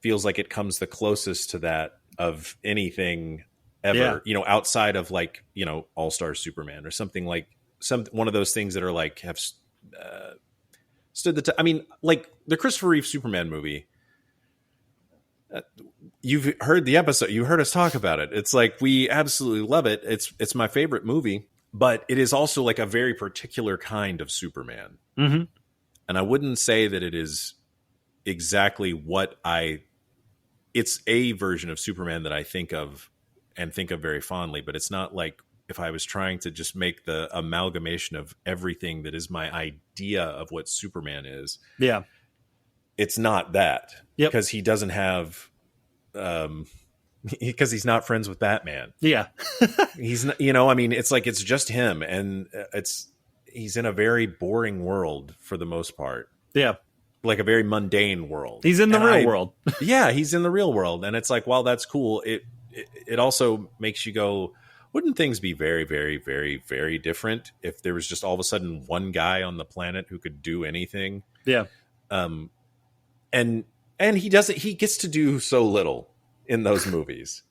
feels like it comes the closest to that of anything ever, outside of like, All-Star Superman or something like one of those things that are like, have stood the I mean, like the Christopher Reeve Superman movie, you've heard the episode, you heard us talk about it. It's like, we absolutely love it. It's my favorite movie, but it is also like a very particular kind of Superman. Mm-hmm. And I wouldn't say that it is exactly it's a version of Superman that I think of very fondly, but it's not like if I was trying to just make the amalgamation of everything that is my idea of what Superman is, Yeah. it's not that. Yep. Because he doesn't have, because he's not friends with Batman. Yeah. He's not, you know, I mean, it's like, it's just him, and he's in a very boring world for the most part. Yeah. Like a very mundane world. He's in the real world. Yeah, he's in the real world. And it's like, well, that's cool. It also makes you go, wouldn't things be very, very, very, very different if there was just all of a sudden one guy on the planet who could do anything? Yeah. And he gets to do so little in those movies.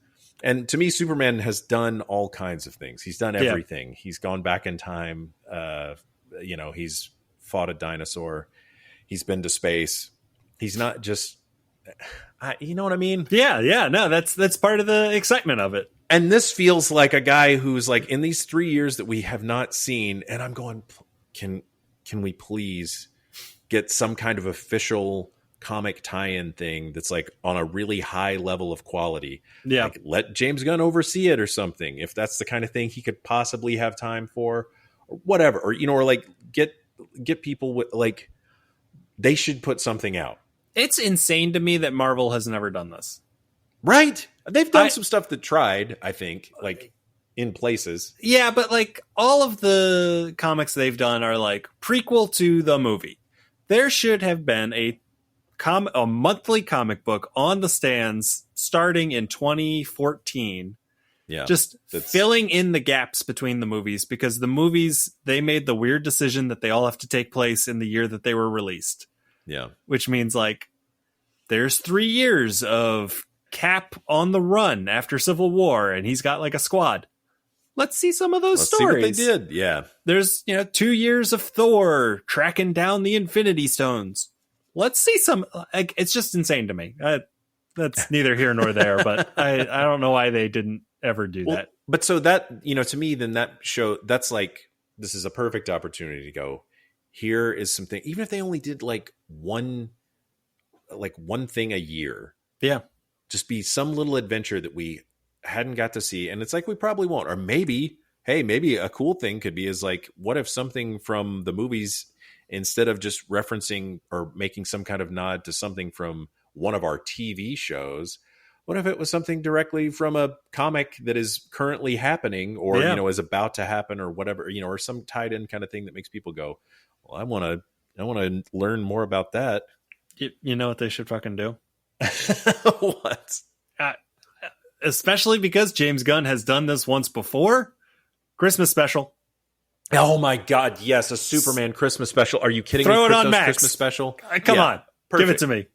And to me, Superman has done all kinds of things. He's done everything. Yeah. He's gone back in time. You know, he's fought a dinosaur. He's been to space. He's not just, you know what I mean? Yeah, yeah. No, that's part of the excitement of it. And this feels like a guy who's like, in these 3 years that we have not seen, and I'm going, can we please get some kind of official comic tie-in thing that's like on a really high level of quality? Yeah. Like, let James Gunn oversee it or something, if that's the kind of thing he could possibly have time for, or whatever. Or, you know, or like get people with, like, they should put something out. It's insane to me that Marvel has never done this. Right? They've done some stuff that tried, I think, like in places. Yeah, but like all of the comics they've done are like prequel to the movie. There should have been a monthly comic book on the stands starting in 2014. Yeah. Just filling in the gaps between the movies, because the movies, they made the weird decision that they all have to take place in the year that they were released. Yeah. Which means like there's 3 years of Cap on the run after Civil War, and he's got like a squad. Let's see some of those stories. See what they did. Yeah. There's, 2 years of Thor tracking down the Infinity Stones. Let's see some, like, it's just insane to me. That's neither here nor there, but I don't know why they didn't ever do that. But so that, to me, then that show, that's like, this is a perfect opportunity to go, here is something, even if they only did like one thing a year. Yeah. Just be some little adventure that we hadn't got to see. And it's like, we probably won't. Or maybe a cool thing could be is like, what if something from the movies, instead of just referencing or making some kind of nod to something from one of our TV shows, what if it was something directly from a comic that is currently happening, or, is about to happen, or whatever, or some tied in kind of thing that makes people go, well, I want to learn more about that. You know what they should fucking do? What? Especially because James Gunn has done this once before. Christmas special. Oh my God! Yes, a Superman Christmas special. Are you kidding me? Throw it on Max. Christmas special. Come on, perfect. give it to me.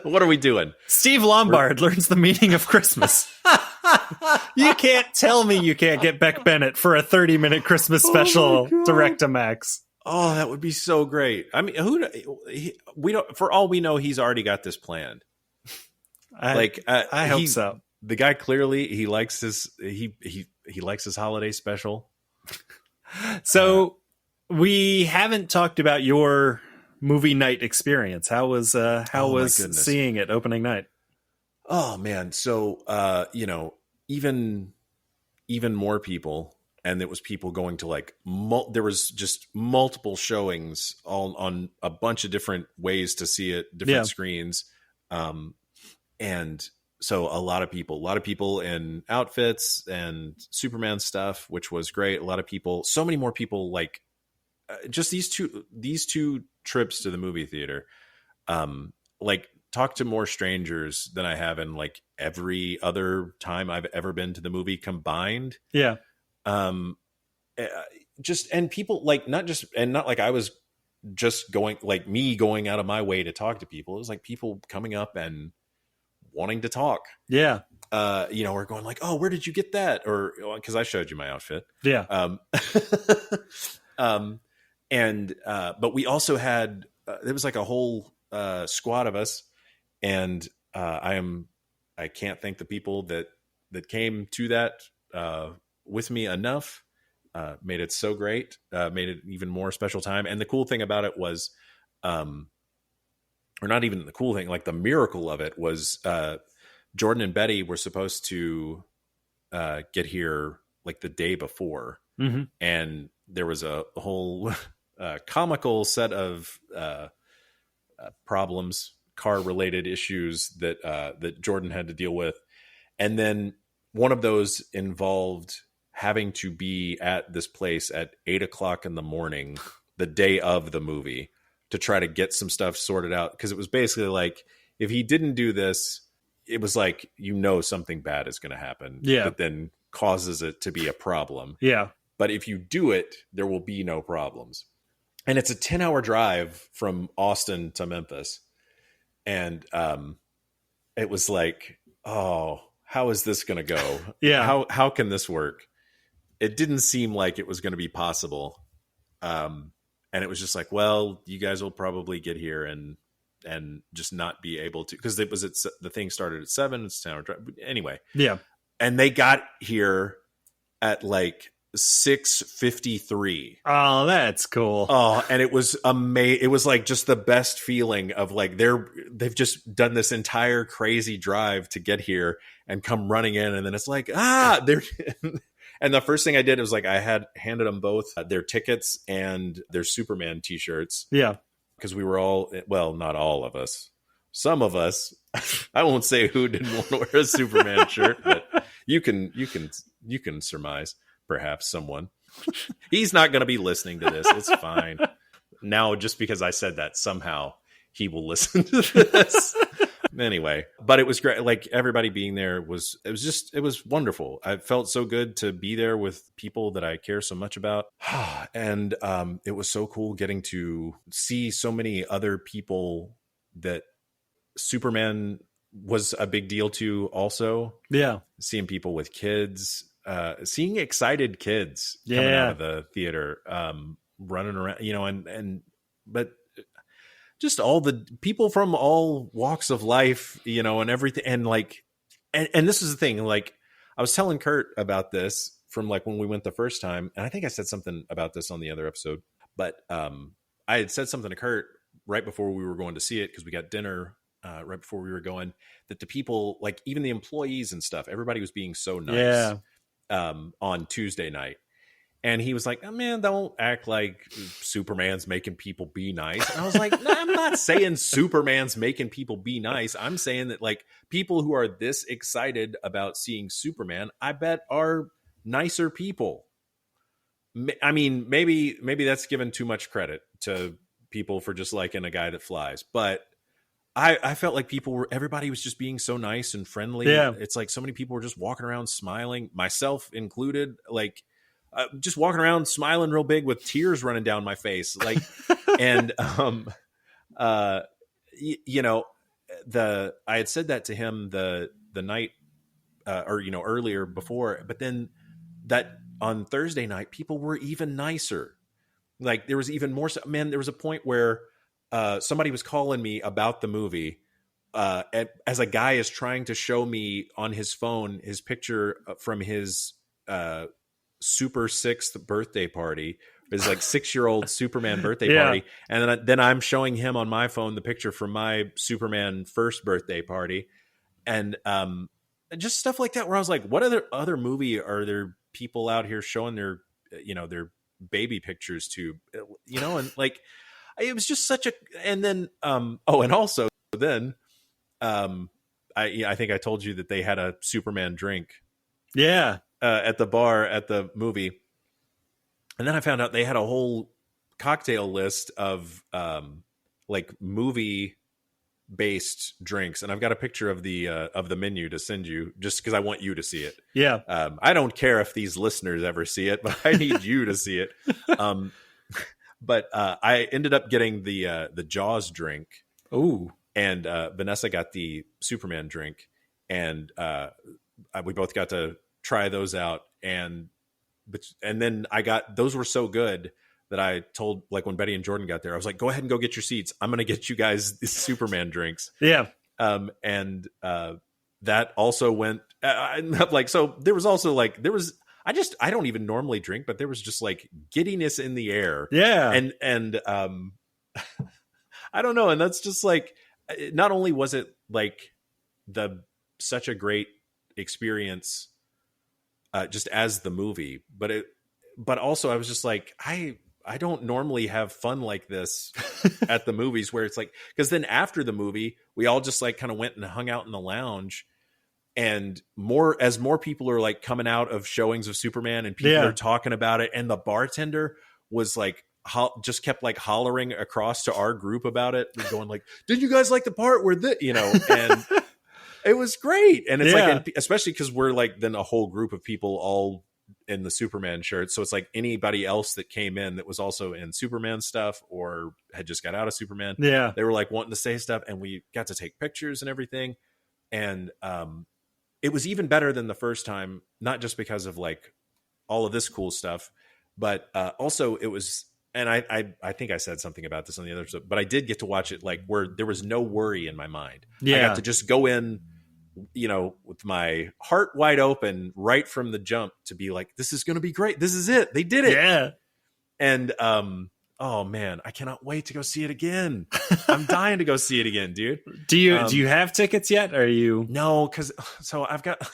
What are we doing? Steve Lombard learns the meaning of Christmas. You can't tell me you can't get Beck Bennett for a 30-minute Christmas special direct to Max. Oh, that would be so great. I mean, we don't. For all we know, he's already got this planned. I hope so. The guy clearly he likes his likes his holiday special. So we haven't talked about your movie night experience. How was seeing it opening night? Oh man, so even more people. And it was people going to like, there was just multiple showings all on a bunch of different ways to see it, different screens. And so a lot of people in outfits and Superman stuff, which was great. A lot of people, so many more people, like just these two trips to the movie theater, like talk to more strangers than I have in like every other time I've ever been to the movie combined. Yeah. And people like, not like I was just going out of my way to talk to people. It was like people coming up and wanting to talk. Yeah. We're going like, oh, where did you get that? Or cause I showed you my outfit. Yeah. But we also had, there was like a whole, squad of us, and, I can't thank the people that came to that, with me enough, made it so great, made it even more special time. And the cool thing about it was, or not even the cool thing, like the miracle of it was, Jordan and Betty were supposed to, get here like the day before, Mm-hmm. and there was a whole comical set of problems, car related issues that Jordan had to deal with. And then one of those involved having to be at this place at 8 o'clock in the morning, the day of the movie, to try to get some stuff sorted out. Cause it was basically like, if he didn't do this, it was like, something bad is going to happen that then causes it to be a problem. Yeah. But if you do it, there will be no problems. And it's a 10-hour drive from Austin to Memphis. And it was like, oh, how is this going to go? Yeah. How can this work? It didn't seem like it was going to be possible. And it was just like, well, you guys will probably get here and just not be able to, because it was the thing started at 7. It's 10-hour drive. Anyway. Yeah. And they got here at like 6:53. Oh, that's cool. Oh, and it was amazing. It was like just the best feeling of like they've just done this entire crazy drive to get here and come running in, and then it's like they're. And the first thing I did was like I had handed them both their tickets and their Superman t-shirts. Yeah, because we were all, well, not all of us. Some of us. I won't say who didn't want to wear a Superman shirt, but you can surmise. Perhaps someone. He's not going to be listening to this. It's fine. Now, just because I said that, somehow he will listen to this. Anyway, but it was great. Like everybody being there it was wonderful. I felt so good to be there with people that I care so much about. And it was so cool getting to see so many other people that Superman was a big deal to also. Yeah. Seeing people with kids. Seeing excited kids coming out of the theater, running around, but just all the people from all walks of life, and everything. And like, and this is the thing, like I was telling Kurt about this from like when we went the first time. And I think I said something about this on the other episode, but I had said something to Kurt right before we were going to see it, because we got dinner right before we were going, that the people, like even the employees and stuff, everybody was being so nice. Yeah. On Tuesday night. And he was like, oh, man, don't act like Superman's making people be nice. And I was like, no, I'm not saying Superman's making people be nice. I'm saying that like people who are this excited about seeing Superman, I bet are nicer people. I mean, maybe that's given too much credit to people for just liking a guy that flies. But I felt like everybody was just being so nice and friendly. Yeah. It's like so many people were just walking around smiling, myself included, like just walking around smiling real big with tears running down my face. Like, and, I had said that to him the night, earlier before, but then that on Thursday night, people were even nicer. Like there was even more, man, there was a point where, somebody was calling me about the movie as a guy is trying to show me on his phone his picture from his super 6th birthday party, his like 6-year-old Superman birthday party. And then I'm showing him on my phone the picture from my Superman 1st birthday party. And just stuff like that, where I was like, what other movie are there people out here showing their baby pictures to, and like, it was just such a, and then, and also then, I think I told you that they had a Superman drink. Yeah. At the bar at the movie. And then I found out they had a whole cocktail list of, like movie based drinks. And I've got a picture of the menu to send you just because I want you to see it. Yeah. I don't care if these listeners ever see it, but I need you to see it. But I ended up getting the Jaws drink. Ooh. And Vanessa got the Superman drink. And we both got to try those out. And then those were so good that I told, like when Betty and Jordan got there, I was like, go ahead and go get your seats. I'm going to get you guys the Superman drinks. Yeah. And that also went like, so there was also like, I don't even normally drink, but there was just like giddiness in the air. Yeah. And I don't know. And that's just like, not only was it like such a great experience, just as the movie. But also I was just like, I don't normally have fun like this at the movies, where it's like, because then after the movie, we all just like kind of went and hung out in the lounge, and as more people are like coming out of showings of Superman and people are talking about it, and the bartender was like, just kept like hollering across to our group about it, and going like, did you guys like the part where and it was great. And it's like, especially because we're like then a whole group of people all in the Superman shirts, so it's like anybody else that came in that was also in Superman stuff or had just got out of Superman, they were like wanting to say stuff, and we got to take pictures and everything. And it was even better than the first time, not just because of like all of this cool stuff, but also it was, and I think I said something about this on the other episode, but I did get to watch it like where there was no worry in my mind. I got to just go in, with my heart wide open right from the jump, to be like, this is going to be great. This is it. They did it. Yeah. And, oh man, I cannot wait to go see it again. I'm dying to go see it again, dude. Do you have tickets yet? Or are you? No, because I've got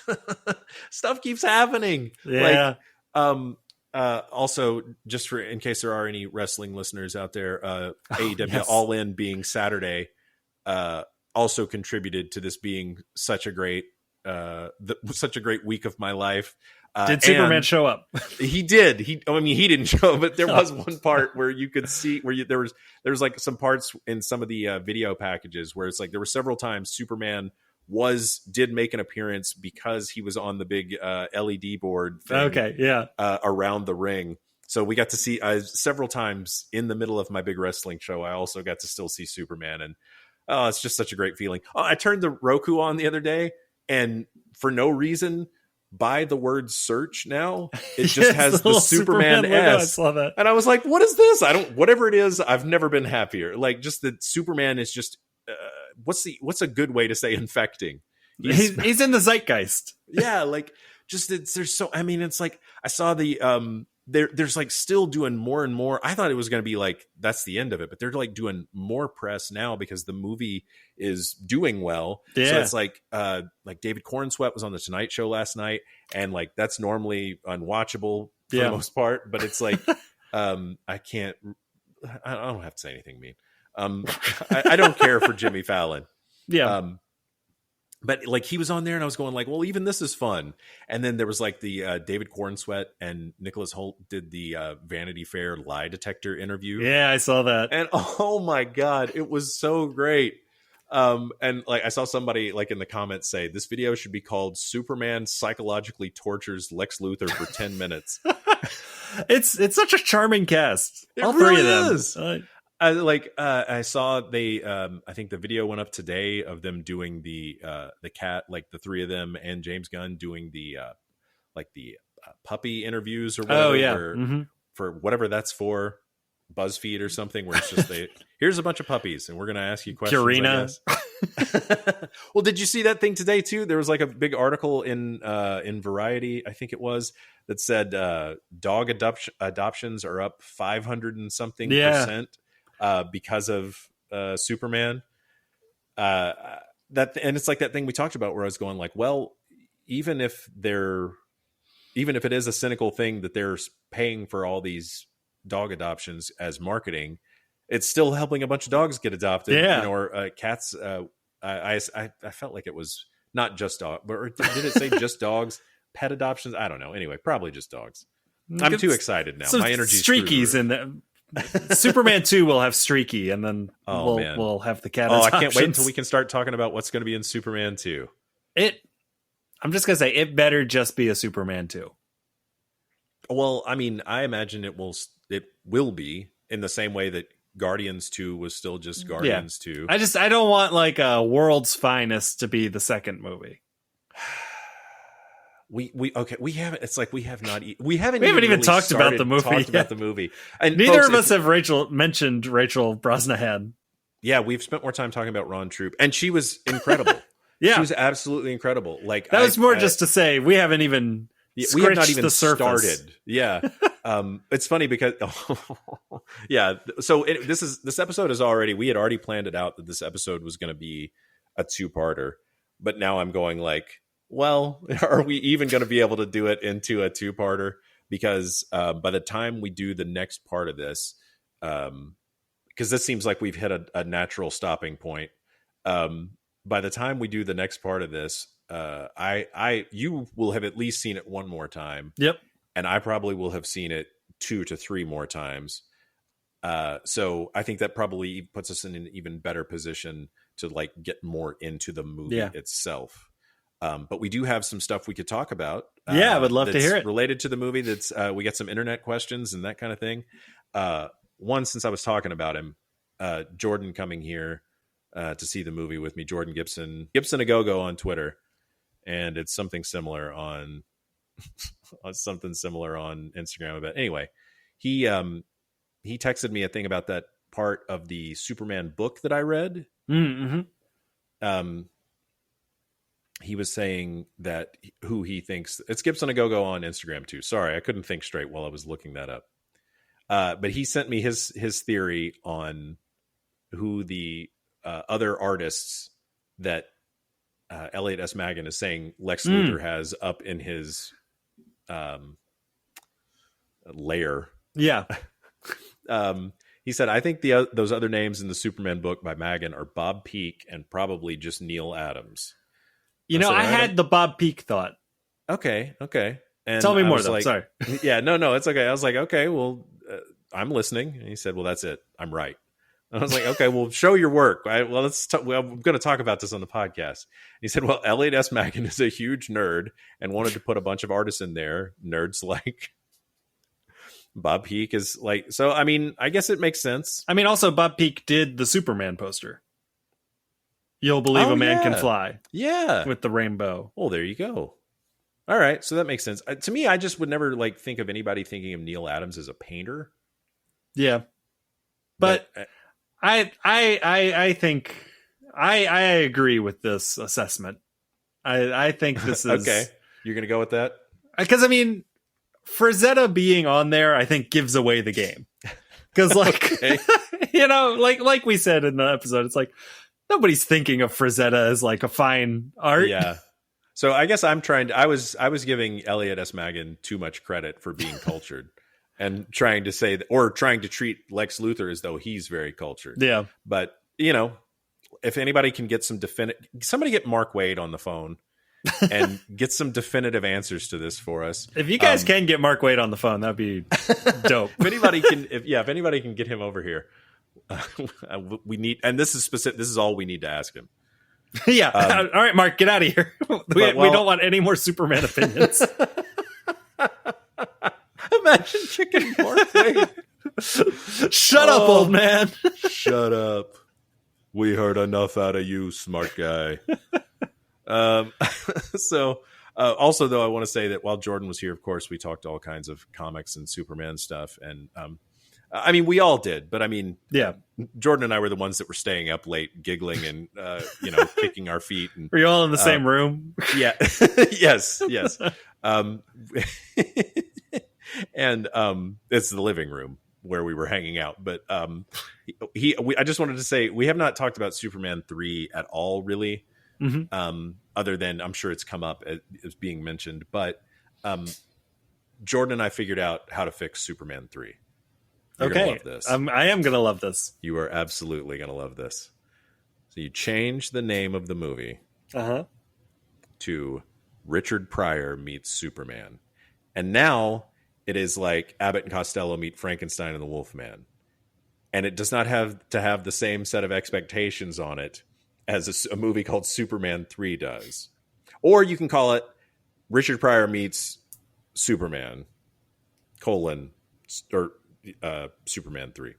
stuff keeps happening. Yeah. Like, also, just for in case there are any wrestling listeners out there, AEW All In being Saturday, also contributed to this being such a great week of my life. Did Superman show up? He did. He didn't show, but there was one part where you could see there was like some parts in some of the video packages where it's like there were several times Superman did make an appearance because he was on the big LED board thing, around the ring. So we got to see several times in the middle of my big wrestling show. I also got to still see Superman, and it's just such a great feeling. I turned the Roku on the other day, and for no reason, by the word search now, it just has the Superman S. And I was like, what is this? Whatever it is, I've never been happier. Like, just that Superman is just, what's a good way to say infecting? He's in the zeitgeist. Yeah. Like, just, it's like, I saw the, there's like still doing more and more. I thought it was going to be like, that's the end of it, but they're like doing more press now because the movie is doing well. Yeah. So it's like David Cornsweet was on the Tonight Show last night, and like, that's normally unwatchable for the most part, but it's like, I don't have to say anything mean. I don't care for Jimmy Fallon. Yeah. But like, he was on there, and I was going like, well, even this is fun. And then there was like the David Cornsweet and Nicholas Hoult did the Vanity Fair lie detector interview. Yeah, I saw that. And oh my God, it was so great. And like, I saw somebody like in the comments say this video should be called "Superman Psychologically Tortures Lex Luthor for 10 minutes." It's such a charming cast. All three of them. I saw I think the video went up today of them doing the cat, like the three of them and James Gunn doing the puppy interviews or whatever, for whatever that's for, BuzzFeed or something, where it's just here's a bunch of puppies and we're going to ask you questions. Purina. Well, did you see that thing today too? There was like a big article in Variety, I think it was, that said dog adoptions are up 500 and something percent. Because of Superman, and it's like that thing we talked about where I was going like, well, even if it is a cynical thing that they're paying for all these dog adoptions as marketing, it's still helping a bunch of dogs get adopted, or cats. I felt like it was not just dog, or did it say just dogs? Pet adoptions? I don't know. Anyway, probably just dogs. I'm too excited now. My energy's streakies in them. Superman 2 will have Streaky, and then we'll have the cat. I can't wait until we can start talking about what's going to be in Superman 2. I'm just gonna say it better just be a Superman 2. Well, I mean, I imagine it will be in the same way that Guardians 2 was still just Guardians 2. I don't want like a World's Finest to be the second movie. We haven't. It's like we haven't even talked about the movie. And neither of us have mentioned Rachel Brosnahan. Yeah, we've spent more time talking about Ron Troop, and she was incredible. Yeah, she was absolutely incredible. Like, that was more just to say we haven't even we have not even the surface. Started. Yeah, it's funny because So this episode is already. We had already planned it out that this episode was going to be a two-parter, but now I'm going like, Well, are we even going to be able to do it into a two-parter? Because by the time we do the next part of this, because this seems like we've hit a natural stopping point. By the time we do the next part of this, you will have at least seen it one more time. Yep. And I probably will have seen it 2 to 3 more times. So I think that probably puts us in an even better position to like get more into the movie itself. But we do have some stuff we could talk about. I would love to hear it. Related to the movie. That's we get some internet questions and that kind of thing. One, since I was talking about him, Jordan coming here to see the movie with me, Jordan Gibson a go-go on Twitter. And it's something similar on Instagram. But anyway, he texted me a thing about that part of the Superman book that I read. Mm-hmm. He was saying that who he thinks it's Gibson a go-go on Instagram too. Sorry, I couldn't think straight while I was looking that up. But he sent me his theory on who the other artists that Elliot S. Maggin is saying Lex Luthor has up in his lair. Yeah. He said, I think those other names in the Superman book by Maggin are Bob Peak and probably just Neil Adams. I had the Bob Peak thought. Okay. And tell me more, though. Like, sorry. Yeah, no, it's okay. I was like, okay, well, I'm listening. And he said, well, that's it. I'm right. And I was like, okay, well, show your work. I'm going to talk about this on the podcast. He said, well, Elliot S. Maggin is a huge nerd and wanted to put a bunch of artists in there. Nerds like Bob Peak is like, so, I mean, I guess it makes sense. I mean, also Bob Peak did the Superman poster. You'll believe a man can fly. Yeah. With the rainbow. Oh, there you go. All right. So that makes sense. To me, I just would never like think of anybody thinking of Neil Adams as a painter. Yeah. But I think I agree with this assessment. I think this is okay. You're going to go with that? Because I mean, Frazetta being on there, I think gives away the game. Because like, like we said in the episode, it's like, nobody's thinking of Frazetta as like a fine art. Yeah. So I guess I was giving Elliot S. Maggin too much credit for being cultured and trying to say that, or trying to treat Lex Luthor as though he's very cultured. Yeah. But, if anybody can get somebody get Mark Waid on the phone and get some definitive answers to this for us. If you guys can get Mark Waid on the phone, that'd be dope. If anybody can get him over here. We need, and this is specific. This is all we need to ask him. Yeah. All right, Mark, get out of here. We don't want any more Superman opinions. Imagine chicken Mark Waid. Shut up, old man. Shut up. We heard enough out of you, smart guy. So, also though, I want to say that while Jordan was here, of course, we talked all kinds of comics and Superman stuff, and I mean, we all did, but I mean, yeah, Jordan and I were the ones that were staying up late, giggling and, kicking our feet. And, were you all in the same room? Yeah. Yes. And it's the living room where we were hanging out. But I just wanted to say, we have not talked about Superman 3 at all, really. Mm-hmm. Other than I'm sure it's come up as being mentioned. But Jordan and I figured out how to fix Superman 3. You're okay, love this. I am gonna love this. You are absolutely gonna love this. So you change the name of the movie to Richard Pryor meets Superman, and now it is like Abbott and Costello meet Frankenstein and the Wolfman, and it does not have to have the same set of expectations on it as a movie called Superman 3 does. Or you can call it Richard Pryor meets Superman, Superman 3.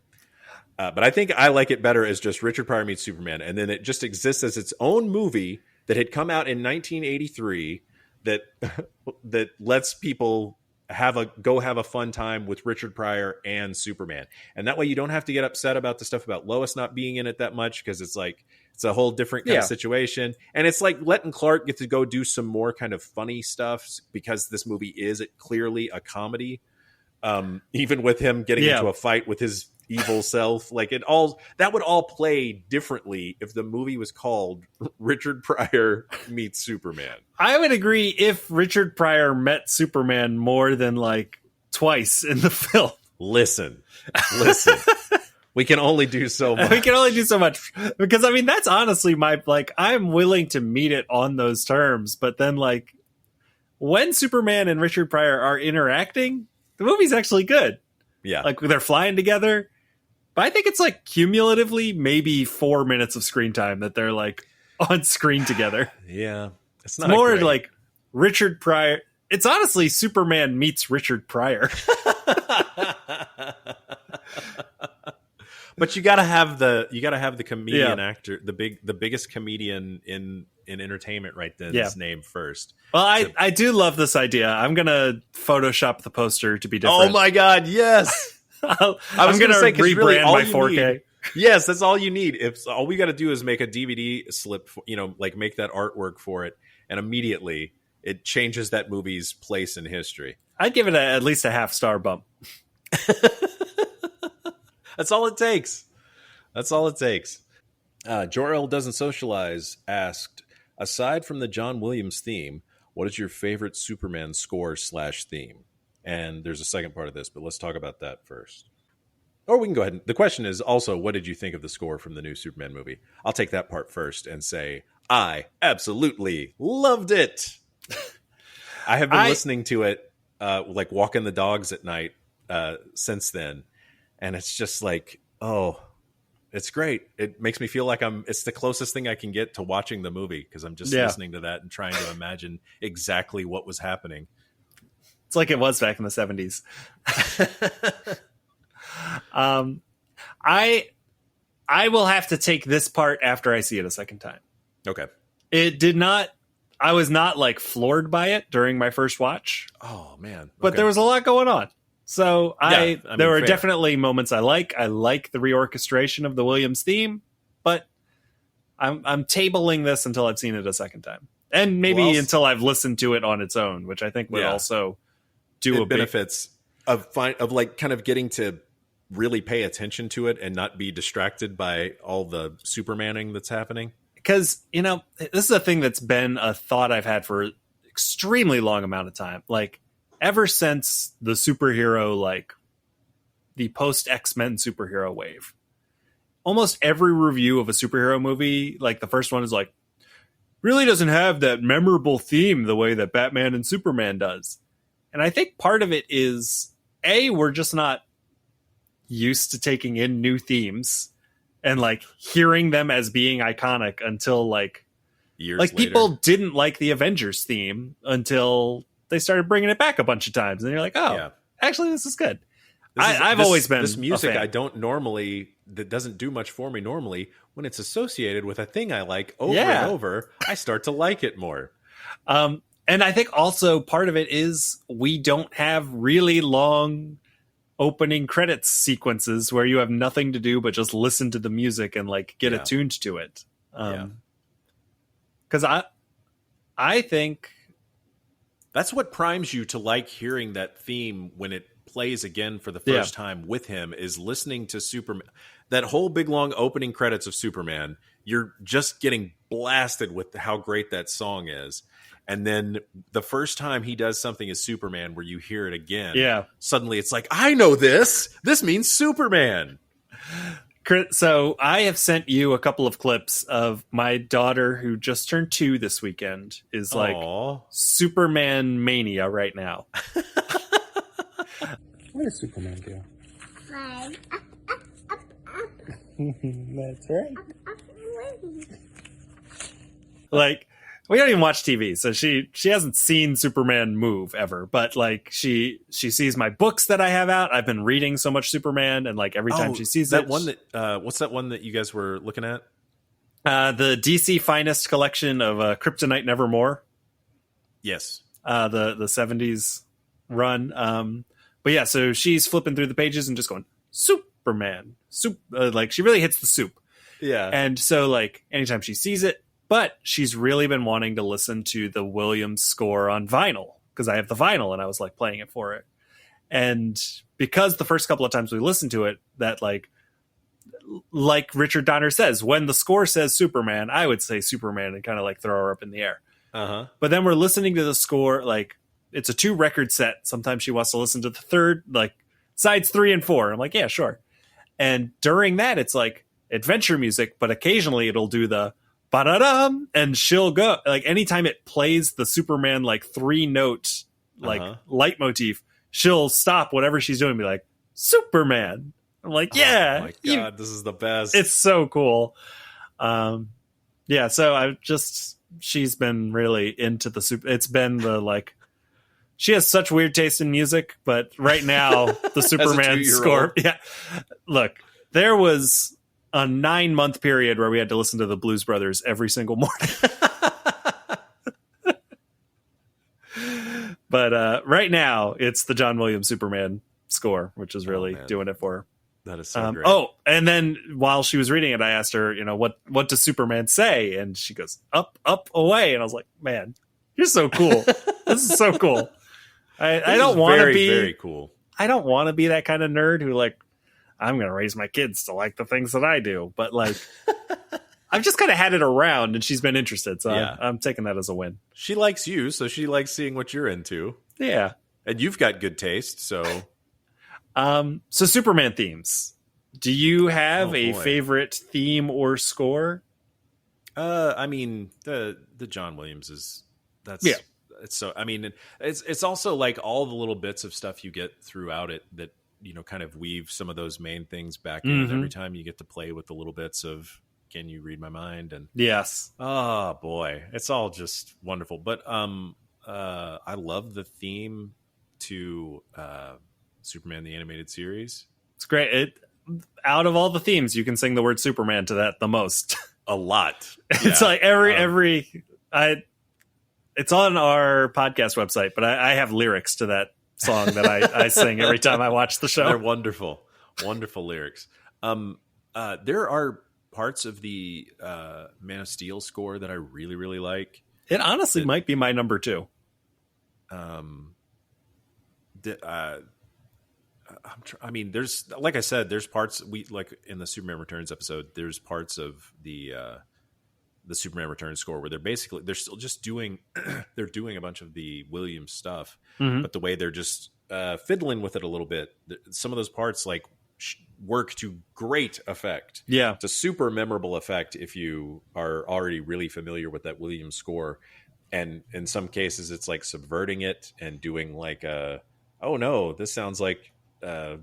But I think I like it better as just Richard Pryor meets Superman, and then it just exists as its own movie that had come out in 1983 that lets people have a fun time with Richard Pryor and Superman. And that way you don't have to get upset about the stuff about Lois not being in it that much, because it's like it's a whole different kind of situation. And it's like letting Clark get to go do some more kind of funny stuff, because this movie is clearly a comedy. Even with him getting into a fight with his evil self. Like that would all play differently if the movie was called Richard Pryor meets Superman. I would agree if Richard Pryor met Superman more than like twice in the film. Listen. We can only do so much. We can only do so much because I mean that's honestly my like I'm willing to meet it on those terms, but then like when Superman and Richard Pryor are interacting, the movie's actually good. Yeah, like they're flying together. But I think it's like cumulatively maybe 4 minutes of screen time that they're like on screen together. Yeah, it's more like Richard Pryor. It's honestly Superman meets Richard Pryor. But you gotta have the comedian actor, the biggest comedian in entertainment right then. His name first. Well, I do love this idea. I'm gonna Photoshop the poster to be different. Oh my god, yes! I'm gonna rebrand really my 4K. Yes, that's all you need. If all we got to do is make a DVD slip, like make that artwork for it, and immediately it changes that movie's place in history. I'd give it at least a half-star bump. That's all it takes. Jor-El Doesn't Socialize asked, aside from the John Williams theme, what is your favorite Superman score / theme? And there's a second part of this, but let's talk about that first. Or we can go ahead. The question is also, what did you think of the score from the new Superman movie? I'll take that part first and say, I absolutely loved it. I have been listening to it, like walking the dogs at night since then. And it's just like, oh, it's great. It makes me feel like it's the closest thing I can get to watching the movie because I'm just listening to that and trying to imagine exactly what was happening. It's like it was back in the 70s. I will have to take this part after I see it a second time. Okay. I was not like floored by it during my first watch. Oh man. Okay. But there was a lot going on. So there were definitely moments I like. I like the reorchestration of the Williams theme, but I'm tabling this until I've seen it a second time. And maybe until I've listened to it on its own, which I think would also do benefits of like kind of getting to really pay attention to it and not be distracted by all the Supermaning that's happening. Because, this is a thing that's been a thought I've had for an extremely long amount of time. Like, ever since the superhero, like the post X-Men superhero wave, almost every review of a superhero movie, like the first one is like, really doesn't have that memorable theme the way that Batman and Superman does. And I think part of it is, we're just not used to taking in new themes and like hearing them as being iconic until like years later. People didn't like the Avengers theme until they started bringing it back a bunch of times, and you're like, actually, this is good. I've always been this music. A fan. I don't normally, that doesn't do much for me normally. When it's associated with a thing I like over and over, I start to like it more. And I think also part of it is we don't have really long opening credits sequences where you have nothing to do but just listen to the music and like get attuned to it. Because I think that's what primes you to like hearing that theme when it plays again for the first time with him, is listening to Superman. That whole big long opening credits of Superman, you're just getting blasted with how great that song is. And then the first time he does something as Superman where you hear it again, suddenly it's like, I know this. This means Superman. So I have sent you a couple of clips of my daughter, who just turned 2 this weekend, is like Superman mania right now. What does Superman do? Fly. That's right. Like, we don't even watch TV, so she hasn't seen Superman move ever. But like she sees my books that I have out. I've been reading so much Superman, and like every time she sees that one that what's that one that you guys were looking at? The DC Finest collection of Kryptonite Nevermore. Yes, the 70s run. But yeah, so she's flipping through the pages and just going Superman, like she really hits the soup. Yeah, and so like anytime she sees it. But she's really been wanting to listen to the Williams score on vinyl, because I have the vinyl and I was like playing it for her. And because the first couple of times we listened to it, that like Richard Donner says, when the score says Superman, I would say Superman and kind of like throw her up in the air. But then we're listening to the score, like it's a 2 record set. Sometimes she wants to listen to the third, like sides 3 and 4. I'm like, yeah, sure. And during that, it's like adventure music, but occasionally it'll do the ba-da-dum, and she'll go like anytime it plays the Superman like 3-note like leitmotif, she'll stop whatever she's doing and be like, Superman. I'm like, yeah. Oh my God, this is the best. It's so cool. Yeah, so she's been really into the super. It's been the like, she has such weird taste in music, but right now the Superman score. Yeah, look, there was a 9-month period where we had to listen to the Blues Brothers every single morning. But right now it's the John Williams Superman score, which is really doing it for her. That is so great. Oh, and then while she was reading it, I asked her, what does Superman say? And she goes, up, up, away. And I was like, man, you're so cool. This is so cool. I don't want to be very cool. I don't want to be that kind of nerd who like, I'm going to raise my kids to like the things that I do. But like, I've just kind of had it around and she's been interested. So yeah. I'm taking that as a win. She likes you. So she likes seeing what you're into. Yeah. And you've got good taste. So. So Superman themes. Do you have a favorite theme or score? I mean, the John Williams it's so, I mean, it's also like all the little bits of stuff you get throughout it that, kind of weave some of those main things back in every time you get to play with the little bits of, can you read my mind? And yes. Oh boy, it's all just wonderful. But, I love the theme to, Superman the Animated Series. It's great. Out of all the themes, you can sing the word Superman to that the most. A lot. It's like it's on our podcast website, but I have lyrics to that song that I sing every time I watch the show. They're wonderful. Wonderful lyrics. There are parts of the Man of Steel score that I really, really like. It honestly might be my number 2. I mean, there's, like I said, there's parts we like in the Superman Returns episode. There's parts of the Superman Returns score where they're still just doing they're doing a bunch of the Williams stuff, but the way they're just fiddling with it a little bit. Some of those parts like work to great effect. Yeah, it's a super memorable effect if you are already really familiar with that Williams score, and in some cases it's like subverting it and doing like oh no, this sounds like a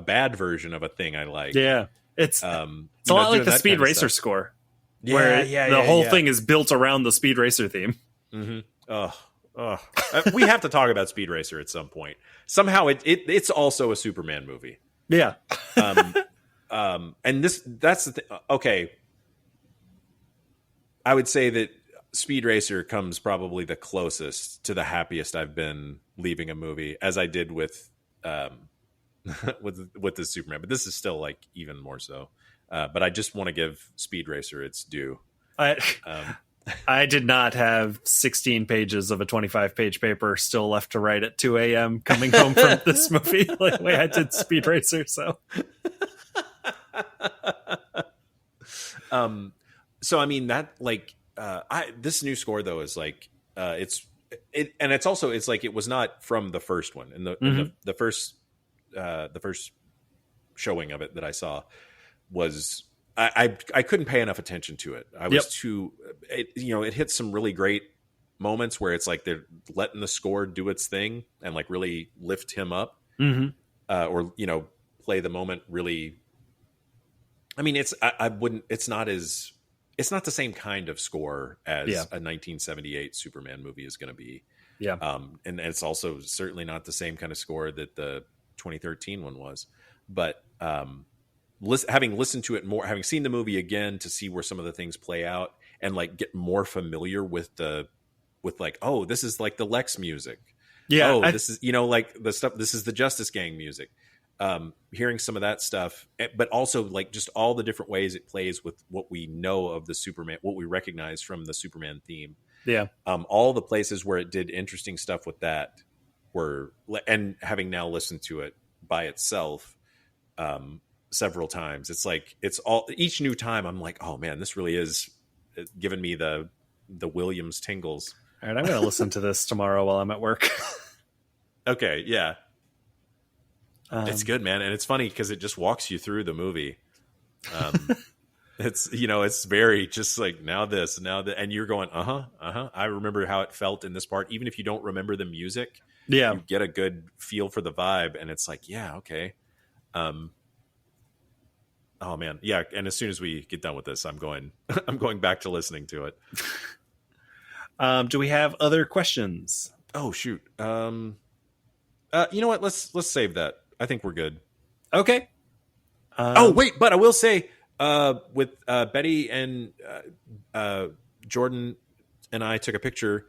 bad version of a thing I like. Yeah, it's a lot like the Speed Racer score, where the whole thing is built around the Speed Racer theme. We have to talk about Speed Racer at some point. Somehow it's also a Superman movie. Yeah. And that's the thing. Okay, I would say that Speed Racer comes probably the closest to the happiest I've been leaving a movie, as I did with with the Superman, but this is still like even more so. But I just want to give Speed Racer its due. I did not have 16 pages of a 25-page paper still left to write at 2 a.m. coming home from this movie like the way I did Speed Racer. So, so I mean that like this new score though is like it's like it was not from the first one, and the first showing of it that I saw was I couldn't pay enough attention to it. I was it hits some really great moments where it's like they're letting the score do its thing and like really lift him up, or play the moment really. I mean, it's not the same kind of score as a 1978 Superman movie is going to be. Yeah. And it's also certainly not the same kind of score that the 2013 one was, but having listened to it more, having seen the movie again to see where some of the things play out and like get more familiar with like, oh, this is like the Lex music. Yeah. Oh, this is, like the stuff, this is the Justice Gang music. Hearing some of that stuff, but also like just all the different ways it plays with what we know of the Superman, what we recognize from the Superman theme. Yeah. All the places where it did interesting stuff with that were, and having now listened to it by itself several times, it's like each new time I'm like, oh man, this really is giving me the Williams tingles. All right, I'm going to listen to this tomorrow while I'm at work. Okay, yeah. It's good, man. And it's funny because it just walks you through the movie. It's, it's very just like now that, and you're going, I remember how it felt in this part. Even if you don't remember the music, yeah, you get a good feel for the vibe. And it's like, yeah, okay. Oh man. Yeah. And as soon as we get done with this, I'm going back to listening to it. Do we have other questions? Oh shoot. You know what? Let's save that. I think we're good. Okay. Oh wait, but I will say, with Betty and Jordan and I took a picture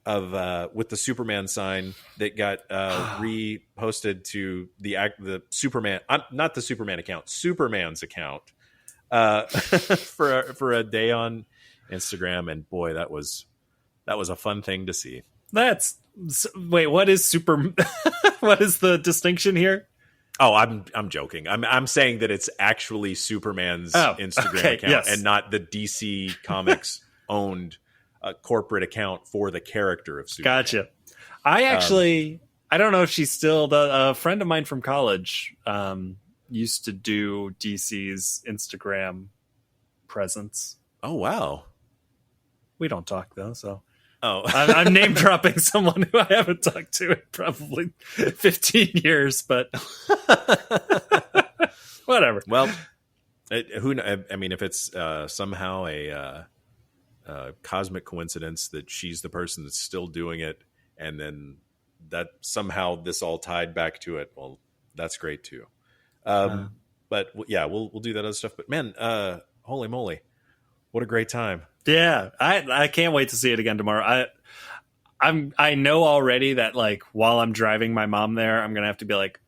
of with the Superman sign that got reposted to the Superman, not the Superman account, Superman's account, for a day on Instagram, and boy, that was a fun thing to see. Wait, what is what is the distinction here? Oh, I'm joking. I'm saying that it's actually Superman's Instagram account, yes, and not the DC Comics owned corporate account for the character of Superman. Gotcha. I don't know if she's still a friend of mine from college used to do DC's Instagram presence. Oh wow. We don't talk though, so. Oh, I'm name dropping someone who I haven't talked to in probably 15 years, but whatever. Well, I mean, if it's somehow a cosmic coincidence that she's the person that's still doing it, and then that somehow this all tied back to it, well, that's great too. But yeah, we'll do that other stuff. But man, holy moly, what a great time! Yeah, I can't wait to see it again tomorrow. I know already that like while I'm driving my mom there, I'm gonna have to be like,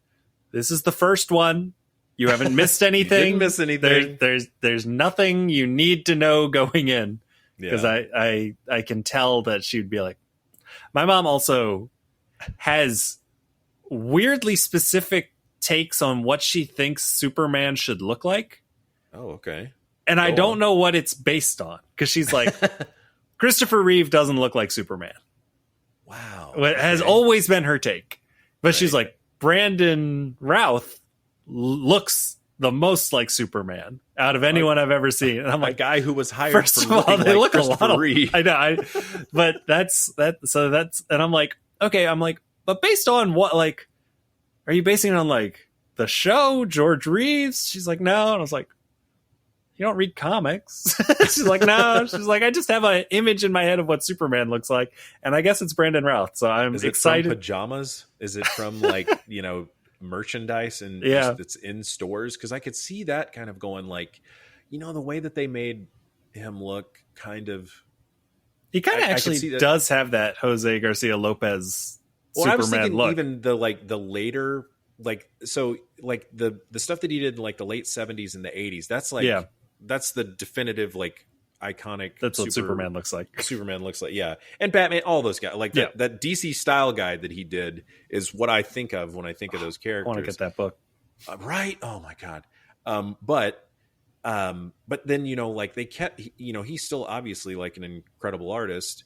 this is the first one. You haven't missed anything. You didn't miss anything. There's nothing you need to know going in, because Yeah. I can tell that she'd be like. My mom also has weirdly specific takes on what she thinks Superman should look like. Oh, okay. And I don't know what it's based on, because she's like, Christopher Reeve doesn't look like Superman. Wow. It has always been her take. But she's like, Brandon Routh looks the most like Superman out of anyone I've ever seen. And I'm like, a guy who was hired first for of all, they like look a lot Reeve. I know. But and I'm like, okay, but based on what, like, are you basing it on like the show, George Reeves? She's like, no. And I was like, you don't read comics. She's like, no. She's like, I just have an image in my head of what Superman looks like, and I guess it's Brandon Routh. So I'm excited. Is it from pajamas? Is it from like merchandise and it's in stores? Because I could see that kind of going like, the way that they made him look, kind of. He kind of actually does have that Jose Garcia Lopez Superman I was thinking look. Even the later the stuff that he did in like the late 70s and the 80s. That's like that's the definitive like iconic. That's what Superman looks like. Superman looks like, yeah, and Batman. All those guys, like that DC style guide that he did, is what I think of when I think of those characters. I want to get that book. Right? Oh my god. But then like they kept. He's still obviously like an incredible artist,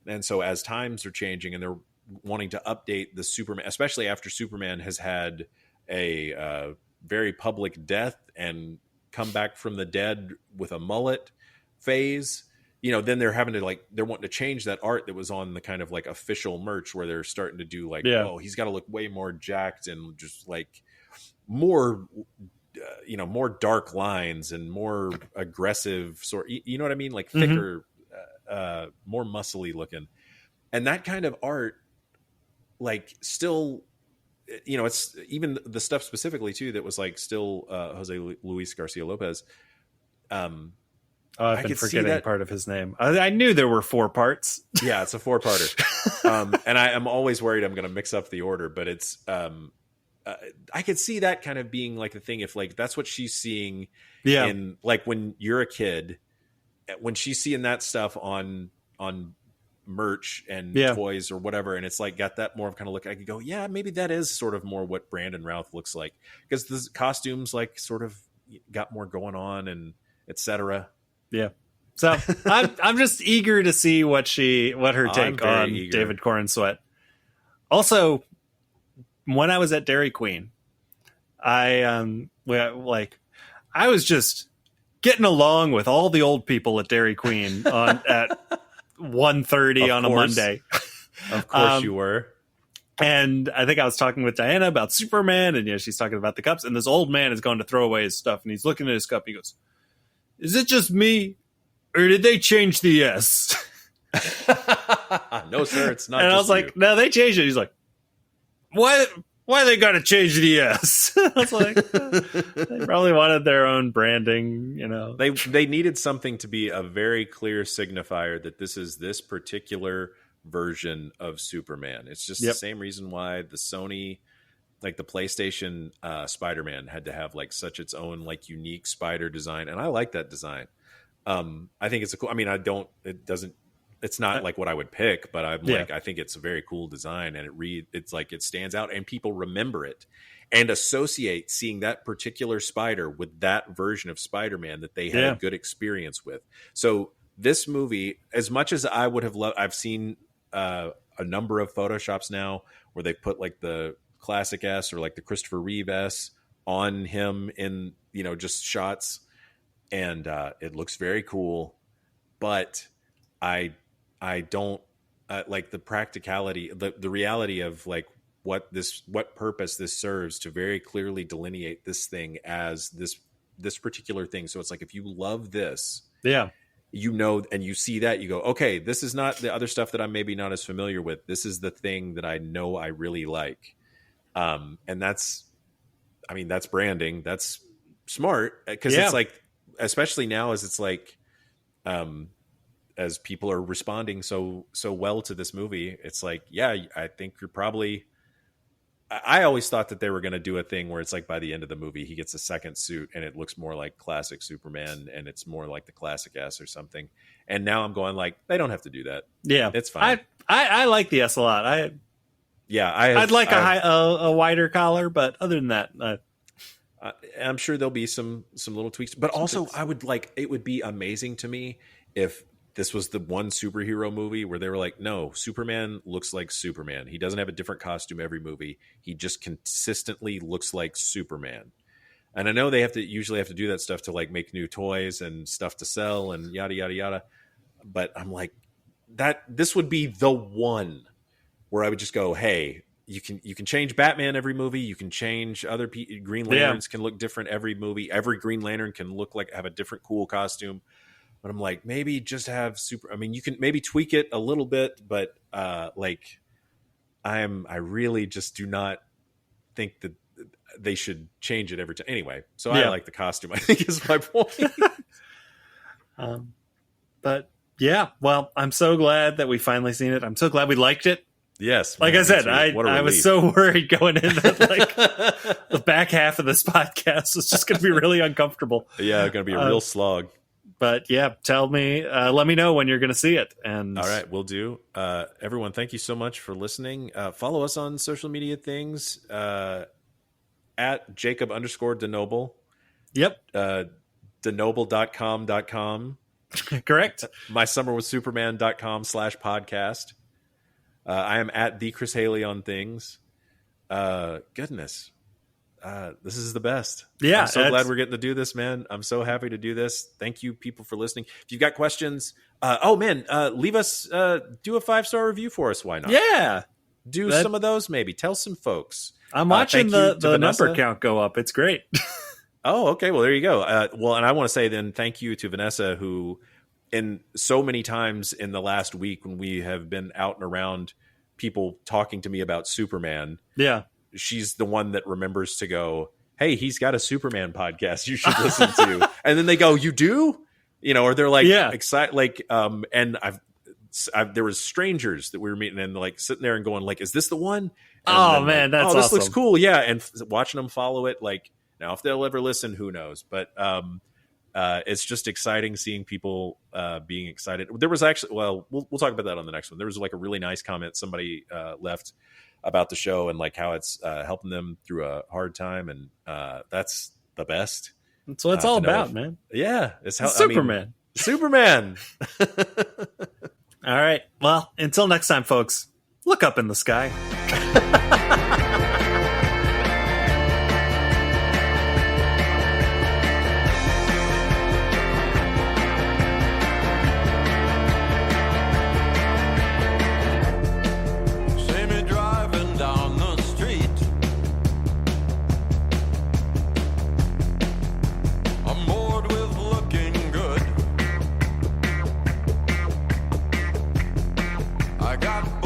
and so as times are changing and they're wanting to update the Superman, especially after Superman has had a very public death and come back from the dead with a mullet phase, then they're having to they're wanting to change that art that was on the kind of like official merch, where they're starting to do like, oh, he's got to look way more jacked and just like more, more dark lines and more aggressive sort, you know what I mean? Like thicker, more muscly looking. And that kind of art, like still, it's even the stuff specifically too that was like still Jose Luis Garcia Lopez. I've been forgetting part of his name. I knew there were 4 parts. Yeah, it's a 4-parter. And I am always worried I'm going to mix up the order, but it's I could see that kind of being like the thing, if like that's what she's seeing in like when you're a kid, when she's seeing that stuff on merch and Yeah. toys or whatever, and it's like got that more of kind of look. I could go, yeah, maybe that is sort of more what Brandon Routh looks like, because the costumes like sort of got more going on and etc. Yeah. So I'm just eager to see what her take very on eager. David Corn Sweat. Also, when I was at Dairy Queen, I was just getting along with all the old people at Dairy Queen at 1:30 on a Monday. Of course you were. And I think I was talking with Diana about Superman, and she's talking about the cups, and this old man is going to throw away his stuff, and he's looking at his cup, and he goes, "Is it just me, or did they change the S?" No, sir, it's not. And just I was like, "No, they changed it." He's like, "Why they got to change the S?" I was like, they probably wanted their own branding, They needed something to be a very clear signifier that this is this particular version of Superman. It's just the same reason why the Sony, like the PlayStation Spider-Man had to have like such its own like unique spider design. And I like that design. I think it's a cool, it's not like what I would pick, but I think it's a very cool design, and it's like it stands out and people remember it and associate seeing that particular spider with that version of Spider-Man that they had a good experience with. So this movie, as much as I would have loved, I've seen a number of Photoshops now where they put like the classic S or like the Christopher Reeve S on him in, just shots. And it looks very cool, but I don't like the practicality, the reality of like what purpose this serves to very clearly delineate this thing as this particular thing. So it's like, if you love this, and you see that, you go, okay, this is not the other stuff that I'm maybe not as familiar with. This is the thing that I know I really like. And that's branding. That's smart, because it's like, especially now as it's like, as people are responding so well to this movie, it's like, I think you're probably, I always thought that they were going to do a thing where it's like by the end of the movie, he gets a second suit and it looks more like classic Superman and it's more like the classic S or something. And now I'm going like, they don't have to do that. Yeah. It's fine. I like the S a lot. I'd like a wider collar, but other than that, I'm sure there'll be some little tweaks, but also I would like, it would be amazing to me if this was the one superhero movie where they were like, no, Superman looks like Superman. He doesn't have a different costume every movie. He just consistently looks like Superman. And I know they usually have to do that stuff to like make new toys and stuff to sell and yada, yada, yada. But I'm like, this would be the one where I would just go, hey, you can change Batman every movie. You can change other Green Lanterns can look different every movie. Every Green Lantern can have a different cool costume. But I'm like, maybe just have you can maybe tweak it a little bit, but I really just do not think that they should change it every time. Anyway, so I like the costume, I think is my point. But yeah, well, I'm so glad that we finally seen it. I'm so glad we liked it. Yes. Like I said, I was so worried going in that like the back half of this podcast was just going to be really uncomfortable. Yeah, going to be a real slog. But yeah, let me know when you're going to see it. And all right, we'll do. Everyone, thank you so much for listening. Follow us on social media things at Jacob_DeNoble. Yep. Denoble.com. Correct. mysummerwithsuperman.com/podcast. I am at the Chris Haley on things. Goodness. This is the best. Yeah. I'm so glad we're getting to do this, man. I'm so happy to do this. Thank you, people, for listening. If you've got questions, leave us, do a 5-star review for us. Why not? Yeah. Do some of those, maybe. Tell some folks. I'm watching the number count go up. It's great. Oh, okay. Well, there you go. And I want to say then thank you to Vanessa, who in so many times in the last week when we have been out and around people talking to me about Superman. Yeah. She's the one that remembers to go, hey, he's got a Superman podcast you should listen to. And then they go, you do? Or they're like, excited. Like, and there was strangers that we were meeting and like sitting there and going like, is this the one? And man, that's awesome. This looks cool. Yeah. And watching them follow it. Like now, if they'll ever listen, who knows? But it's just exciting seeing people being excited. There was actually, well, we'll talk about that on the next one. There was like a really nice comment somebody left about the show and like how it's helping them through a hard time, and that's the best. That's what it's all about, man. Yeah, it's how Superman. Superman. All right. Well, until next time, folks. Look up in the sky. I got